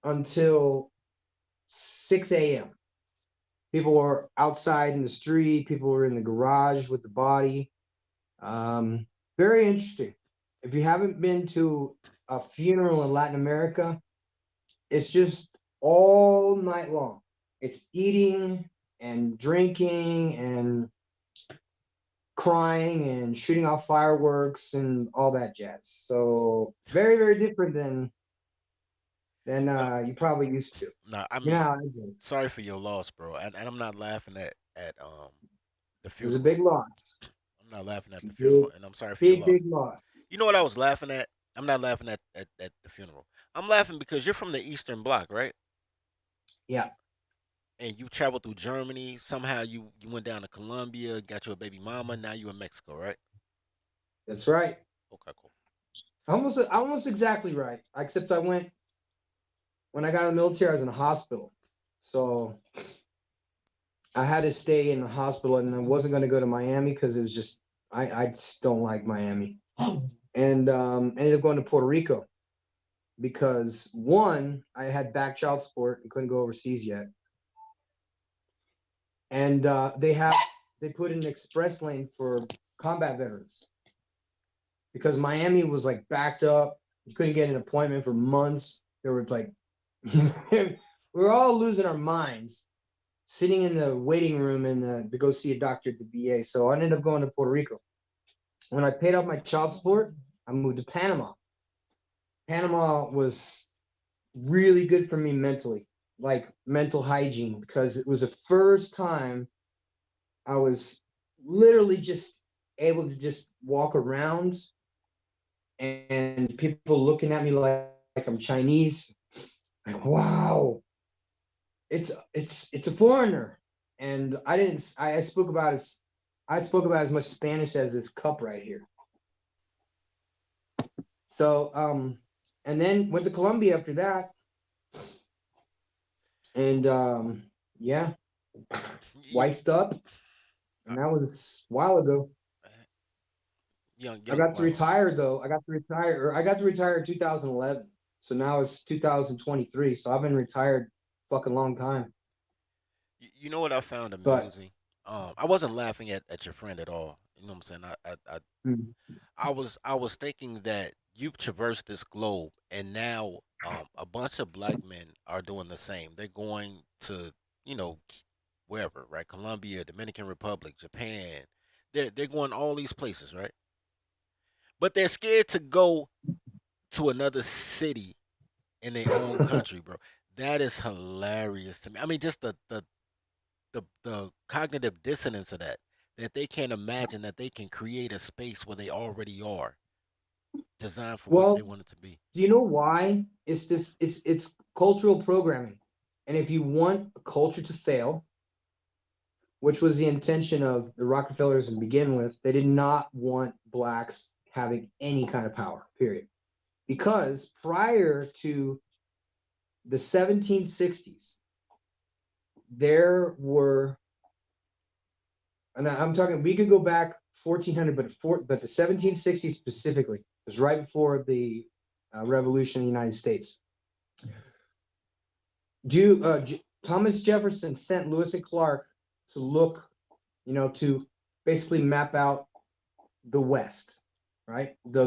until 6 a.m. People were outside in the street. People were in the garage with the body. Um, Very interesting. If you haven't been to a funeral in Latin America, it's just all night long. It's eating and drinking and crying and shooting off fireworks and all that jazz. So very, very different than No, you probably used to. no. I You know mean, how I do. sorry for your loss, bro. And I'm not laughing at the It was a big funeral. loss. I'm not laughing at the Big, funeral, and I'm sorry for your big, loss. big loss. You know what I was laughing at? I'm not laughing at the funeral. I'm laughing because you're from the Eastern Bloc, right? Yeah, And you traveled through Germany. Somehow you went down to Colombia, got you a baby mama. Now you in Mexico, right? that's right. Okay, cool. Almost exactly right. Except I went when I got in the military. I was in a hospital, so I had to stay in the hospital, and I wasn't going to go to Miami because it was just I just don't like Miami, and ended up going to Puerto Rico because one I had back child support and couldn't go overseas yet, and they put an express lane for combat veterans because Miami was like backed up. You couldn't get an appointment for months. There was like we were all losing our minds sitting in the waiting room to go see a doctor at the VA. So I ended up going to Puerto Rico. When I paid off my child support, I moved to Panama. Panama was really good for me mentally, like mental hygiene, because it was the first time I was literally just able to just walk around and people looking at me like I'm Chinese. Like, wow, it's a foreigner. And I spoke about as much Spanish as this cup right here. So and then went to Colombia after that, and yeah, You, wifed up, uh, and that was a while ago. I young got to wife. retire though. I got to retire in 2011. So now it's 2023. So I've been retired fucking long time. You know what I found But amusing? I wasn't laughing at your friend at all. You know what I'm saying? mm, I was thinking that you've traversed this globe, and now a bunch of black men are doing the same. They're going to wherever, right? Colombia, Dominican Republic, Japan. They're going all these places, right? But they're scared to go to another city in their own country, bro. That is hilarious to me. I mean, just the cognitive dissonance of that they can't imagine that they can create a space where they already are designed for what they Well, want it to be. do you know why? It's cultural programming. And if you want a culture to fail, which was the intention of the Rockefellers to begin with, they did not want blacks having any kind of power, period. Because prior to the 1760s, there were, and I'm talking, we could go back 1400, but the 1760s specifically was right before the Revolution in the United States. Thomas Jefferson sent Lewis and Clark to look, to basically map out the West, right? The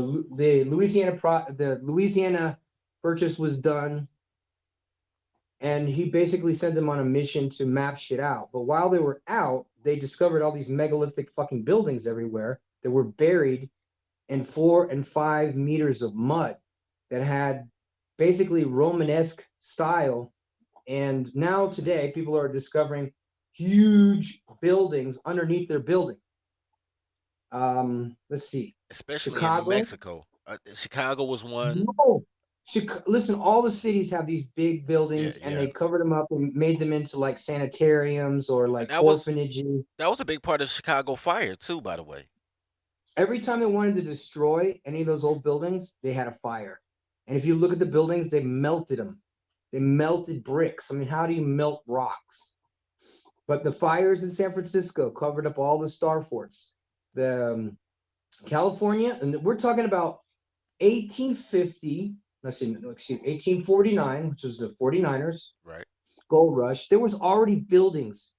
Louisiana Purchase was done, and he basically sent them on a mission to map shit out. But while they were out, they discovered all these megalithic fucking buildings everywhere that were buried in 4 and 5 meters of mud that had basically Romanesque style. And now I see. today, people are discovering huge buildings underneath their building. Let's see, Especially in New Chicago. Mexico. Chicago was one. No, listen, all the cities have these big Yeah, buildings, and yeah. they covered them up and made them into like sanitariums or And like orphanages. that was a big part of the Chicago fire too, by the way. Every time they wanted to destroy any of those old buildings, they had a fire. And if you look at the buildings, they melted them. They melted bricks. I mean, how do you melt rocks? But the fires in San Francisco covered up all the star forts. The California, and we're talking about 1850. Let's see, no, excuse me, 1849, which was the 49ers Right. gold rush. There was already buildings,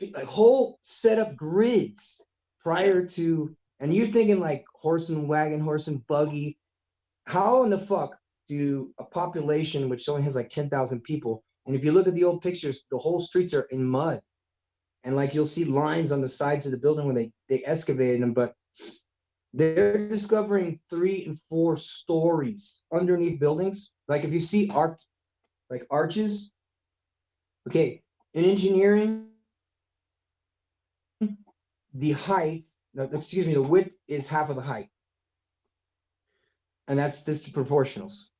like whole set up grids Yeah. prior to, and you're thinking like horse and wagon, horse and buggy. How in the fuck do a population which only has like 10,000 people, and if you look at the old pictures, the whole streets are in mud, and like you'll see lines on the sides of the building when they excavated them, but they're discovering 3 and 4 stories underneath buildings. Like if you see like arches, okay, in engineering, the height, excuse me, the width is half of the height, and that's this proportionals.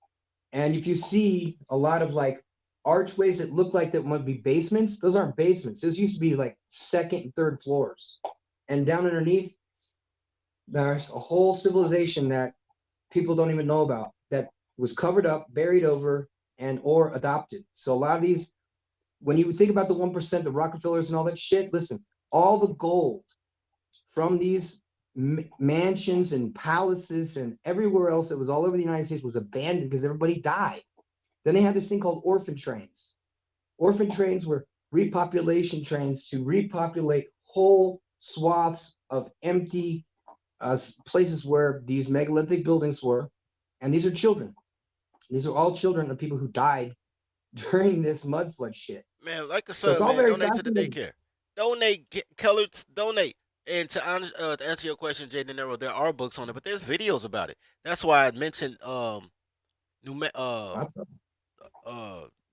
And if you see a lot of like archways that look like that might be basements, those aren't basements. Those used to be like second and third floors. And down underneath, there's a whole civilization that people don't even know about that was covered up, buried over, and or adopted. So a lot of these, when you think about the 1%, the Rockefellers and all that shit, listen, all the gold from these mansions and palaces and everywhere else that was all over the United States was abandoned because everybody died. Then they had this thing called orphan trains. Orphan trains were repopulation trains to repopulate whole swaths of empty places where these megalithic buildings were. And these are children. These are all children of people who died during this mud flood shit. Man, like I So it's said, all man, very donate to the fascinating. daycare. Donate, get colored, donate. And to answer your question, Jay De Niro, there are books on it, but there's videos about it. That's why I mentioned New Me- That's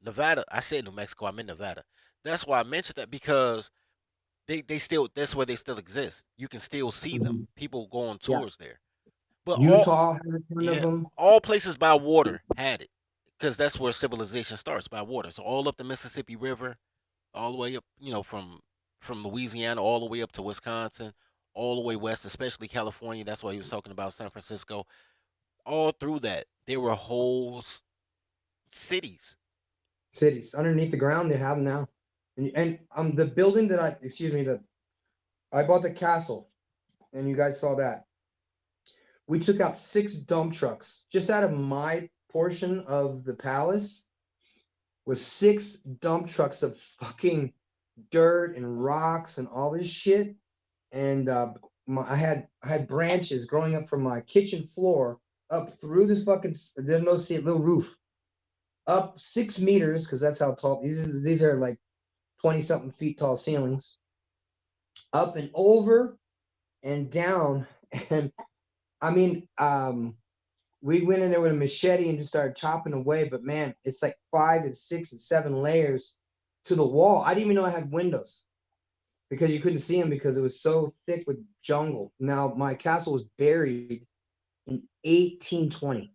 Nevada. I said New Mexico. I'm in Nevada. That's why I mentioned that because they still that's where they still exist. You can still see them. People go on yeah. tours there. But Utah had a ton of yeah, them. all places by water had it because that's where civilization starts by water. So all up the Mississippi River, all the way up, from Louisiana all the way up to Wisconsin, all the way west, especially California. That's why he was talking about San Francisco. All through that, there were whole cities. Cities underneath the ground. They have them now. And the building that I bought the castle, and you guys saw that. We took out 6 dump trucks just out of my portion of the palace, with 6 dump trucks of fucking dirt and rocks and all this shit. And I had branches growing up from my kitchen floor up through this fucking, there's no see little roof, up 6 meters, because that's how tall these are like 20 something feet tall ceilings, up and over and down. And I mean, We went in there with a machete and just started chopping away. But man, it's like 5 and 6 and 7 layers to the wall. I didn't even know I had windows because you couldn't see them because it was so thick with jungle. Now my castle was buried in 1820,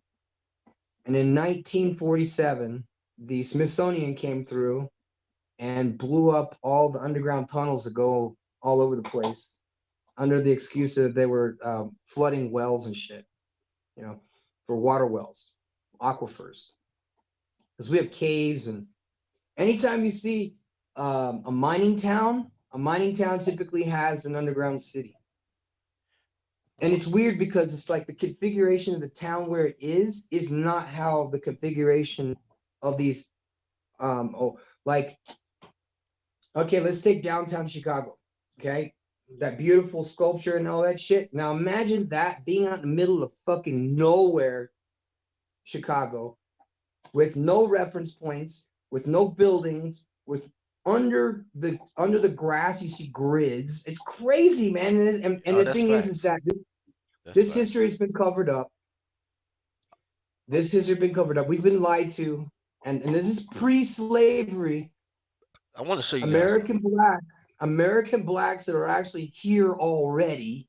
and in 1947, the Smithsonian came through and blew up all the underground tunnels that go all over the place under the excuse that they were flooding wells and shit, you know, for water wells, aquifers. Because we have caves, and anytime you see a mining town typically has an underground city. And Well, it's weird because it's like the configuration of the town where it is not how the configuration of these like, okay, let's take downtown Chicago. Okay. That beautiful sculpture and all that shit. Now imagine that being out in the middle of fucking nowhere, Chicago, with no reference points, with no buildings, with under the grass you see grids. It's crazy, man. And oh, the that's thing is facts. that That's this facts. history has been covered up. Oh, This history has been covered up. We've been lied to, and this is pre-slavery. I want to show you guys something. American blacks that are actually here already.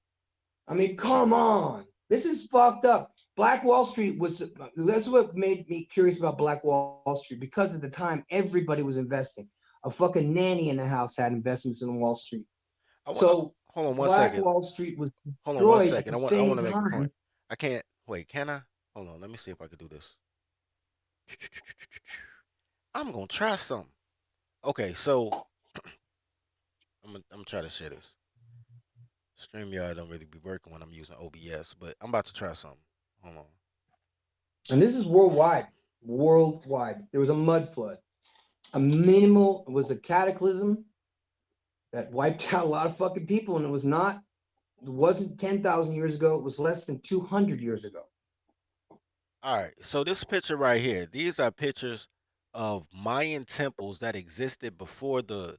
I mean, come on. This is fucked up. Black Wall Street was, that's what made me curious about Black Wall Street, because at the time, everybody was investing. A fucking nanny in the house had investments in Wall Street. I want. So Hold on one Black second. Wall Street was Hold on one destroyed at second. the I want same to make a point. time. I can't wait. Can I? Hold on. Let me see if I can do this. I'm gonna try something. Okay, so I'm gonna try to share this. StreamYard don't really be working when I'm using OBS, but I'm about to try something. Hold on. And this is worldwide. Worldwide. There was a mud flood. A minimal, it was a cataclysm that wiped out a lot of fucking people, and it wasn't 10,000 years ago, it was less than 200 years ago. All right. So this picture right here. These are pictures of Mayan temples that existed before the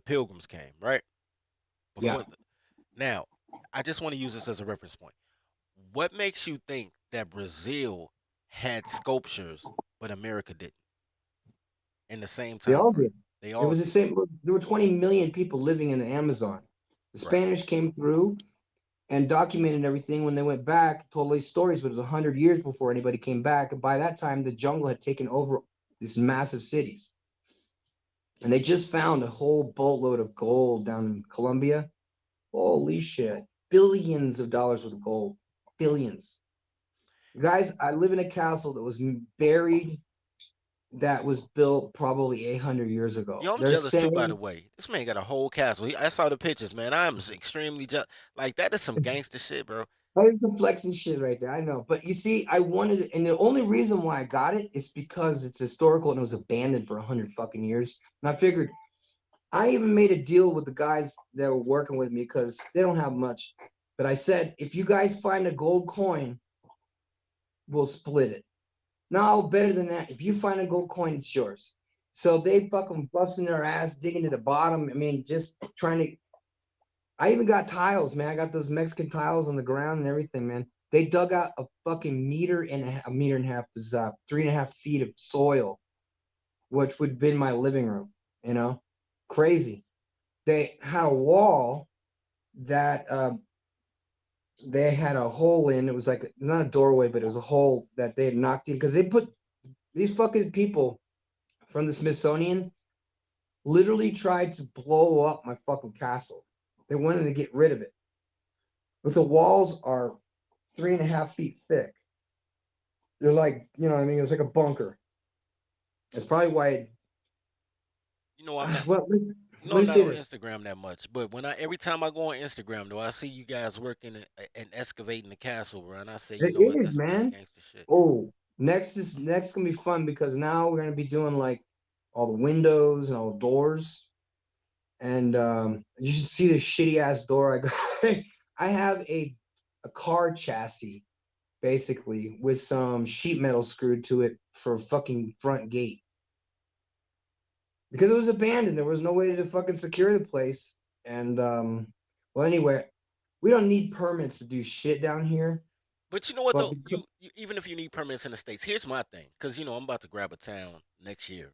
pilgrims came. Right. Yeah. Before. Now, I just want to use this as a reference point. What makes you think that Brazil had sculptures but America didn't in the same They time all frame? did. They It all was the did. same. There were 20 million people living in the Amazon. The Right. Spanish came through and documented everything. When they went back, told these stories, but it was 100 years before anybody came back. And by that time, the jungle had taken over these massive cities. And they just found a whole boatload of gold down in Colombia. Holy shit. Billions of dollars worth of gold. Billions. Guys, I live in a castle that was buried, that was built probably 800 years ago. Yo, I'm They're jealous too. By the saying, way, this man got a whole castle. I saw the pictures, man. I'm extremely jealous. Like that is some gangster shit, bro. there's the flexing shit right there. I know. But you see, I wanted it, and the only reason why I got it is because it's historical and it was abandoned for 100 fucking years. And I figured, I even made a deal with the guys that were working with me because they don't have much. But I said, if you guys find a gold coin, we'll split it. No, better than that. If you find a gold coin, it's yours. So they fucking busting their ass, digging to the bottom. I mean, just trying to. I even got tiles, man. I got those Mexican tiles on the ground and everything, man. They dug out a fucking meter and a half is 3.5 feet of soil, which would have been my living room, you know? Crazy. They had a wall that they had a hole in. It was like, it's not a doorway, but it was a hole that they had knocked in because they put these fucking people from the Smithsonian literally tried to blow up my fucking castle. They wanted to get rid of it. But the walls are 3.5 feet thick. They're like, you know what I mean? It's like a bunker. That's probably why You know I'm not. well, You know let me I'm not say on this. Instagram that much, but when I every time I go on Instagram though, I see you guys working and excavating the castle, bro, and I say, you It know what? is, That's man. gangster shit. Oh, next gonna be fun because now we're gonna be doing like all the windows and all the doors. And you should see this shitty ass door I got. I have a car chassis basically with some sheet metal screwed to it for a fucking front gate because it was abandoned. There was no way to fucking secure the place. And well, anyway, we don't need permits to do shit down here. But you know what But though? because, Even if you need permits in the states, here's my thing. Because I'm about to grab a town next year,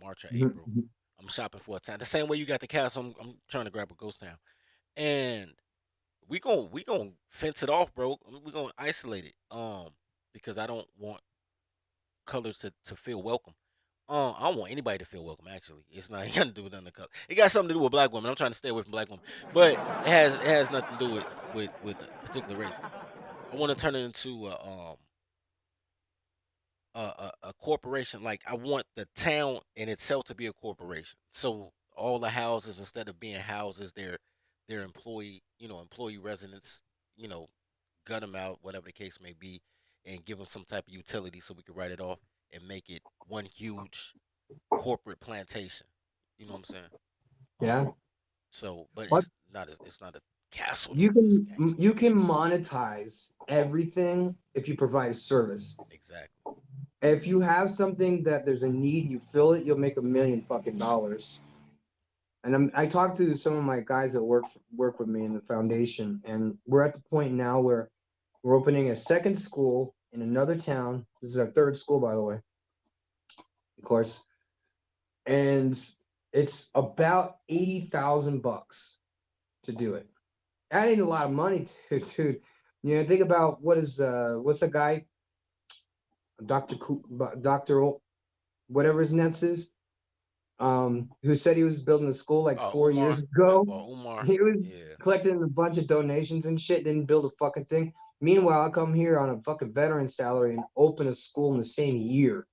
March or Mhm, April. mhm. I'm shopping for a town. The same way you got the castle, I'm trying to grab a ghost town, and we gon' fence it off, bro. We gonna isolate it. Because I don't want colors to feel welcome. I don't want anybody to feel welcome. Actually, it's not got to do with none of the color. It got something to do with black women. I'm trying to stay away from black women, but it has nothing to do with a particular race. I want to turn it into a corporation. Like I want the town in itself to be a corporation. So all the houses, instead of being houses, they're employee residents. You know, gut them out, whatever the case may be, and give them some type of utility so we can write it off and make it one huge corporate plantation. You know what I'm saying? Um. yeah. But But it's not a castle you though. It's can gangster. you can monetize everything if you provide a service. Exactly. If you have something that there's a need, you fill it, you'll make a million fucking dollars. And I talked to some of my guys that work with me in the foundation, and we're at the point now where we're opening a second school in another town. This is our third school, by the way, of course, and it's about $80,000 to do it. That ain't a lot of money, dude. Think about what's a guy, Doctor, whatever his nuts is, who said he was building a school like 4 years Umar ago. or Umar. He was Yeah. collecting a bunch of donations and shit, didn't build a fucking thing. Meanwhile, I come here on a fucking veteran salary and open a school in the same year.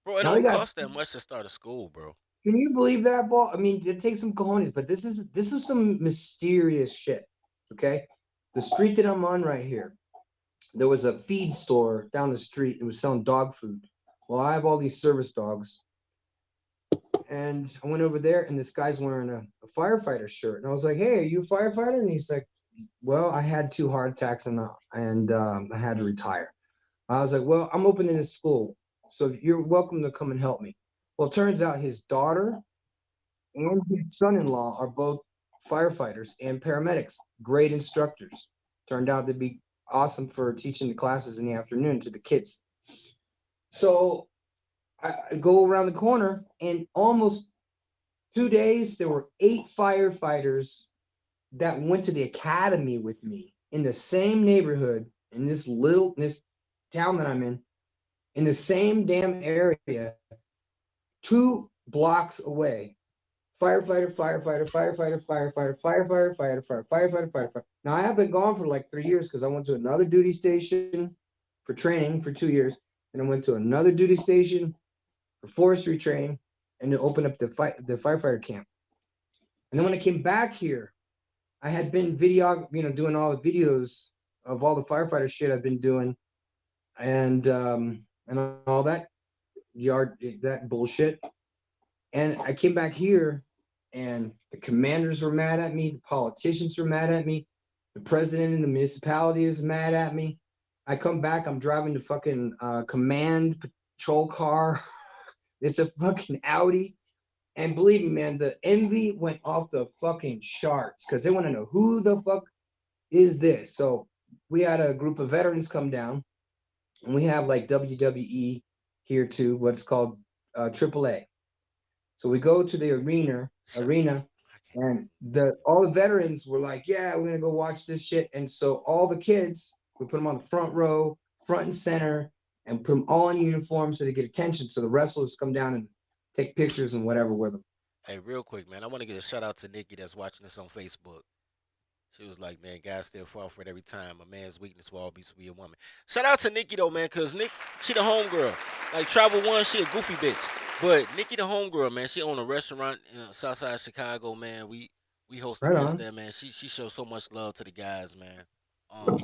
Bro, it Now we don't got. cost that much to start a school, bro. Can you believe that, ball? I mean, it takes some cojones, but this is some mysterious shit. Okay, the street that I'm on right here, there was a feed store down the street. It was selling dog food. Well, I have all these service dogs, and I went over there, and this guy's wearing a firefighter shirt, and I was like, "Hey, are you a firefighter?" And he's like, "Well, I had two heart attacks, and I had to retire." I was like, "Well, I'm opening this school, so you're welcome to come and help me." Well, it turns out his daughter and his son-in-law are both firefighters and paramedics, great instructors. Turned out to be awesome for teaching the classes in the afternoon to the kids. So I go around the corner, and almost 2 days there were 8 firefighters that went to the academy with me in the same neighborhood in this town that I'm in the same damn area, 2 blocks away. Firefighter, firefighter, firefighter, firefighter, firefighter, firefighter, firefighter, firefighter. Now I have been gone for like 3 years because I went to another duty station for training for 2 years, and I went to another duty station for forestry training, and to open up the firefighter camp. And then when I came back here, I had been doing all the videos of all the firefighter shit I've been doing, and all that that bullshit. And I came back here, and the commanders were mad at me. The politicians were mad at me. The president in the municipality is mad at me. I come back. I'm driving the fucking command patrol car. It's a fucking Audi. And believe me, man, the envy went off the fucking charts because they want to know who the fuck is this. So we had a group of veterans come down, and we have like WWE here too, what's called AAA. So we go to the So, arena, I can't. and the all the veterans were like, "Yeah, we're gonna go watch this shit." And so all the kids, we put them on the front row, front and center, and put them all in uniform so they get attention. So the wrestlers come down and take pictures and whatever with them. Hey, real quick, man. I want to get a shout out to Nikki that's watching this on Facebook. She was like, "Man, guys still fall for it every time. A man's weakness will always be a woman." Shout out to Nikki though, man, cause Nick, she the homegirl. Like Travel One, she a goofy bitch, but Nikki the homegirl, man. She own a restaurant in Southside Chicago, man. We host Right events on. there, man. She shows so much love to the guys, man. Um,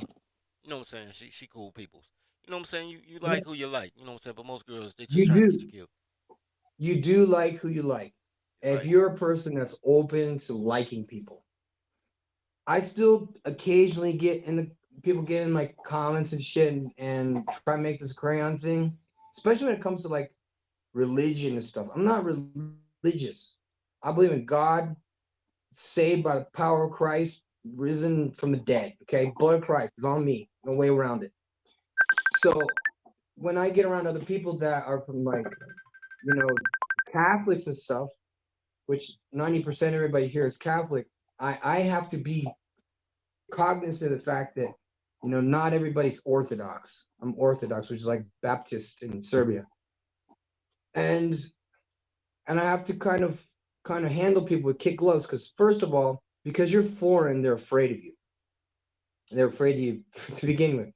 you know what I'm saying? She cool peoples. You know what I'm saying? You Yeah, like who you like. You know what I'm saying? But most girls, they just you trying to get you do. killed. You do like who you like. If Right. you're a person that's open to liking people, I still occasionally get in the people get in my comments and shit, and try to make this crayon thing, especially when it comes to like religion and stuff. I'm not religious. I believe in God, saved by the power of Christ, risen from the dead. Okay, blood of Christ is on me. No way around it. So when I get around other people that are from like, you know, Catholics and stuff, which 90% everybody here is Catholic, I have to be cognizant of the fact that, not everybody's Orthodox. I'm Orthodox, which is like Baptist in Serbia. And I have to kind of handle people with kid gloves because first of all, because you're foreign, they're afraid of you. They're afraid of you to begin with.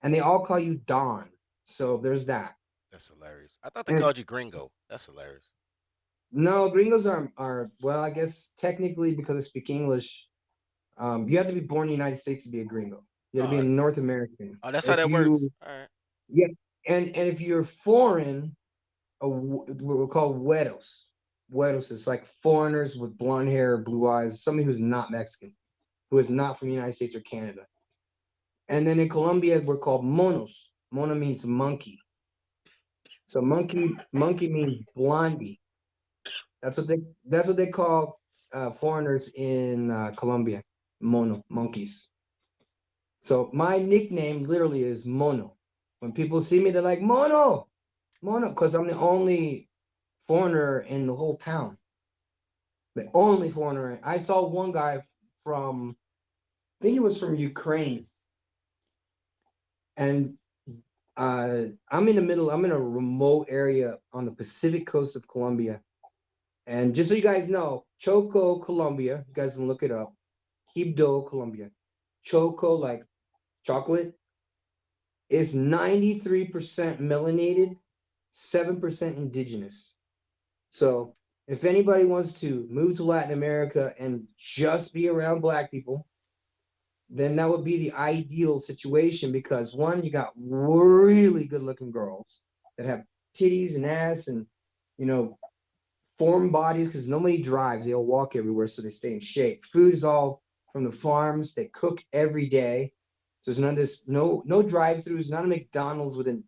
And they all call you Don. So there's that. That's hilarious. I thought they And called you Gringo. That's hilarious. no, gringos are well, I guess technically because I speak English, you have to be born in the United States to be a gringo. You have to be Oh, a North American. oh, that's how If that works. you All right. Yeah, and if you're foreign, what we're called güeros. Güeros is like foreigners with blonde hair, blue eyes, somebody who's not Mexican, who is not from the United States or Canada. And then in Colombia, we're called monos. Mono means monkey. So monkey means blondie. That's what they call foreigners in Colombia. Mono, monkeys. So my nickname literally is Mono. When people see me, they're like Mono, Mono, because I'm the only foreigner in the whole town. The only foreigner. I saw one guy from, I think he was from Ukraine, and I'm in the middle. I'm in a remote area on the Pacific coast of Colombia. And just so you guys know, Choco, Colombia, you guys can look it up. Quibdó, Colombia. Choco, like chocolate, is 93% melanated, 7% indigenous. So if anybody wants to move to Latin America and just be around black people, then that would be the ideal situation because one, you got really good looking girls that have titties and ass and, you know, form bodies because nobody drives. They all walk everywhere, so they stay in shape. Food is all from the farms. They cook every day. So there's none of this, no drive-throughs, not a McDonald's within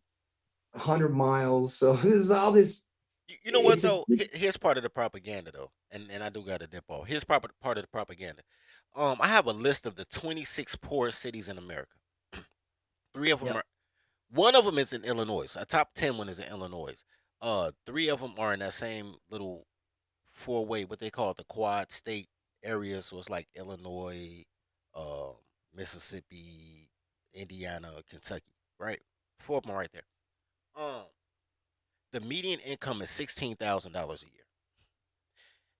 100 miles. So this is all this. You know what It's a though? Here's part of the propaganda though, and I do got to dip off. Here's part of the propaganda. I have a list of the 26 poorest cities in America. Three of them Yep. are. One of them is in Illinois. A top 10 one is in Illinois. Three of them are in that same little four-way, what they call it, the quad state area. So it's like Illinois, uh, Mississippi, Indiana, Kentucky, right? Four of them are right there. Um, the median income is $16,000 a year.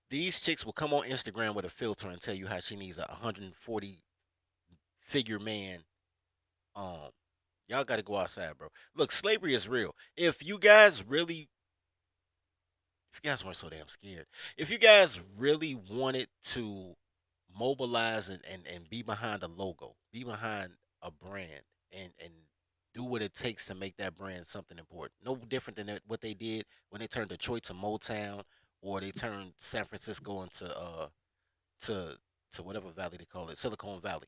These chicks will come on Instagram with a filter and tell you how she needs a 140 figure man. Um, y'all got to go outside, bro. Look, slavery is real. If you guys weren't so damn scared, if you guys really wanted to mobilize and be behind a logo, be behind a brand, and do what it takes to make that brand something important. No different than what they did when they turned Detroit to Motown, or they turned San Francisco into to whatever valley they call it, Silicon Valley.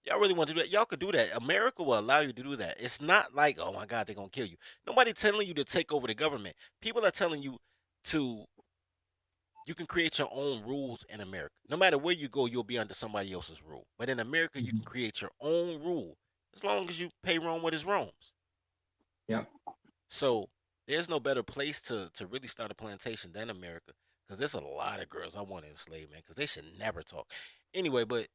Y'all really want to do that? Y'all could do that. America will allow you to do that. It's not like, oh my God, they're gonna kill you. Nobody telling you to take over the government. People are telling you to you can create your own rules in America. No matter where you go, you'll be under somebody else's rule. But in America, you can create your own rule as long as you pay Rome what is Rome's. Yep. So there's no better place to really start a plantation than America, because there's a lot of girls I want to enslave, man, because they should never talk. Anyway, but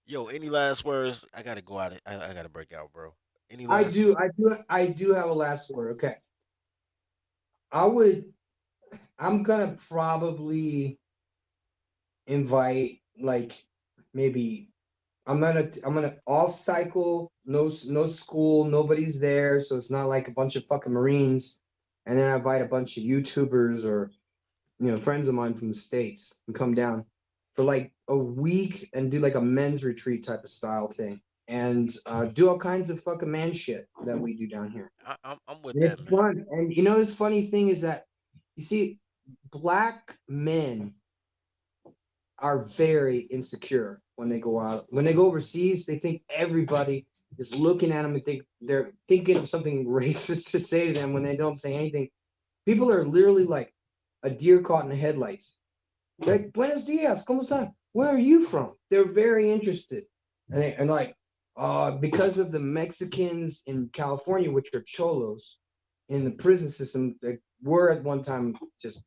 yo, any last words? I gotta go out. I gotta break out, bro. Any I last? do, I do, I do have a last word. Okay. I would, I'm gonna probably invite like maybe I'm gonna off cycle, no school, nobody's there, so it's not like a bunch of fucking Marines, and then I invite a bunch of YouTubers or friends of mine from the States and come down for like a week and do like a men's retreat type of style thing and do all kinds of fucking man shit that we do down here. I'm with And that, it's man. fun. And this funny thing is that you see, black men are very insecure when they go out. When they go overseas, they think everybody is looking at them and think they're thinking of something racist to say to them when they don't say anything. People are literally like a deer caught in the headlights. Like, buenos dias, ¿cómo están? Where are you from? They're very interested. And like, Because of the Mexicans in California, which are cholos, in the prison system, that were at one time just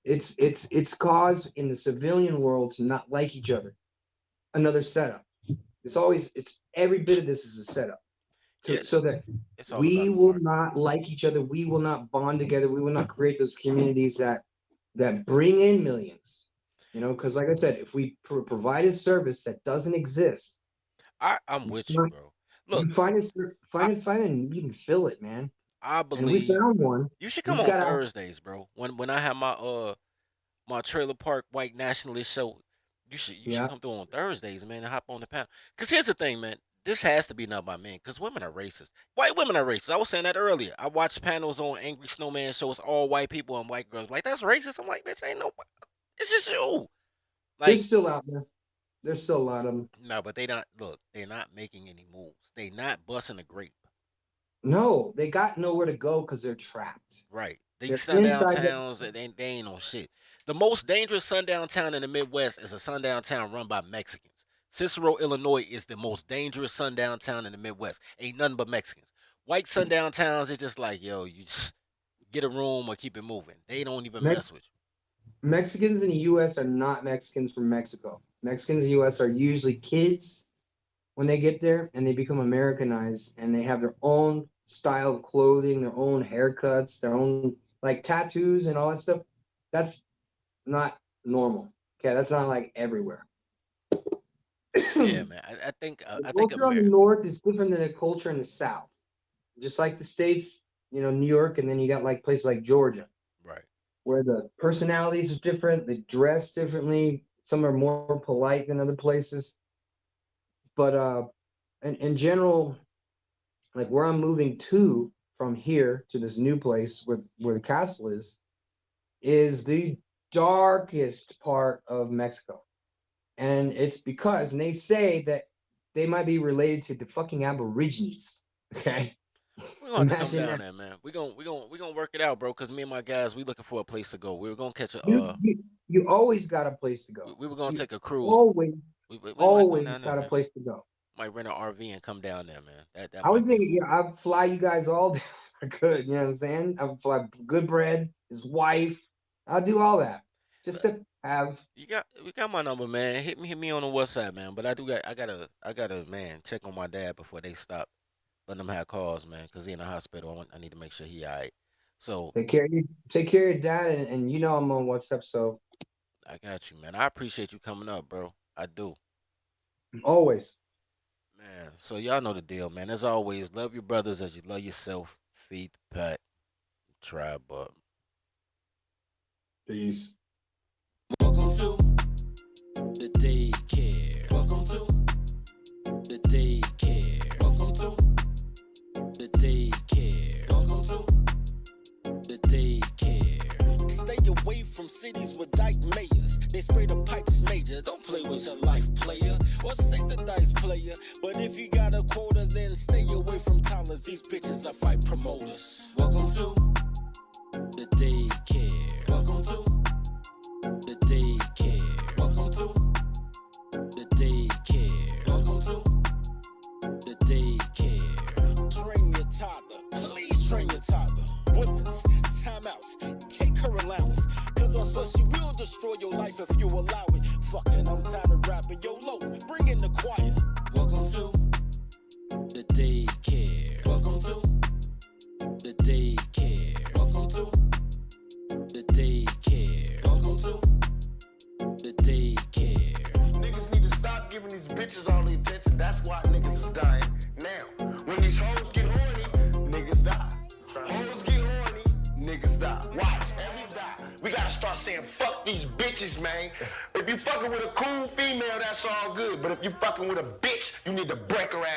it's caused in the civilian world to not like each other. Another setup. It's every bit of this is a setup. Yeah, So that it's all we about the will market. not like each other. We will not bond together. We will not create those communities that bring in millions. Because like I said, if we provide a service that doesn't exist, I'm with you, bro. Look, you find it, I find it, and you can fill it, man. I And we believe found one. you should We come just on gotta. Thursdays, bro. When I have my trailer park white nationalist show, you should Yeah. come through on Thursdays, man, and hop on the panel. Cause here's the thing, man. This has to be done by men, cause women are racist. White women are racist. I was saying that earlier. I watched panels on Angry Snowman shows, all white people and white girls. Like that's racist. I'm like, bitch, ain't no. It's just you. They're Like still out there. There's still a lot of them. no, but they not. Look, they're not making any moves. They not busting a grape. No, they got nowhere to go because they're trapped. Right. These They're sundown inside. towns, they ain't on shit. The most dangerous sundown town in the Midwest is a sundown town run by Mexicans. Cicero, Illinois is the most dangerous sundown town in the Midwest. Ain't nothing but Mexicans. White sundown towns, it's just like, yo, you just get a room or keep it moving. They don't even Me- mess with Mexicans in the U.S. are not Mexicans from Mexico. Mexicans in the U.S. are usually kids when they get there and they become Americanized and they have their own style of clothing, their own haircuts, their own like tattoos and all that stuff. That's not normal. Okay, that's not like everywhere. you. Yeah, man. The I think culture on the America. north is different than the culture in the south. Just like the states, New York, and then you got like places like Georgia, Right. where the personalities are different, they dress differently. Some are more polite than other places. But in general, like where I'm moving to from here to this new place where the castle is the darkest part of Mexico. And it's because, and they say that they might be related to the fucking Aborigines. Okay. We're gonna have to come Imagine down that. there, man. We gonna work it out, bro. Cause me and my guys, we looking for a place to go. We were gonna catch a You always got a place to go. we were gonna You take a cruise. always, We might come always down there, got a man. place to go. Might rent an RV and come down there, man. That I would might say, be a move. yeah, I'd fly you guys all down. I could, you know what I'm saying? I would fly good bread, his wife. I'll do all that just But to have. we got my number, man. Hit me on the WhatsApp, man. But I gotta man check on my dad before they stop letting him have calls, man. Cause he in the hospital. I need to make sure he alright. So Take care of your dad, and I'm on WhatsApp, so I got you, man. I appreciate you coming up, bro. I do. always. Man, so y'all know the deal, man. As always, love your brothers as you love yourself. Feed the pack, tribe up. Peace. Welcome to the daycare. Welcome to the daycare. Welcome to the daycare. Welcome to the daycare. Stay away from cities with dyke mayors. They spray the pipes major. Don't play with your life, player. Or shake the dice, player. But if you got a quota, then stay away from toddlers. These bitches are fight promoters. Welcome to the daycare. Welcome to the daycare. Welcome to the daycare. Welcome to the daycare. Train your toddler. Please train your toddler. Whippings, timeouts, take her allowance. Cause I swear she will destroy your life if you allow it. Fucking, I'm tired of rapping. Yo, low, bring in the choir. Welcome to the daycare. Welcome to the daycare. Welcome to the daycare. Welcome to the daycare. Niggas need to stop giving these bitches all the attention. That's why niggas is dying now. When these hoes get horny, niggas die. Hoes get horny, niggas die. Watch, every die. We gotta start saying fuck these bitches, man. If you fucking with a cool female, that's all good. But if you fucking with a bitch, you need to break her ass.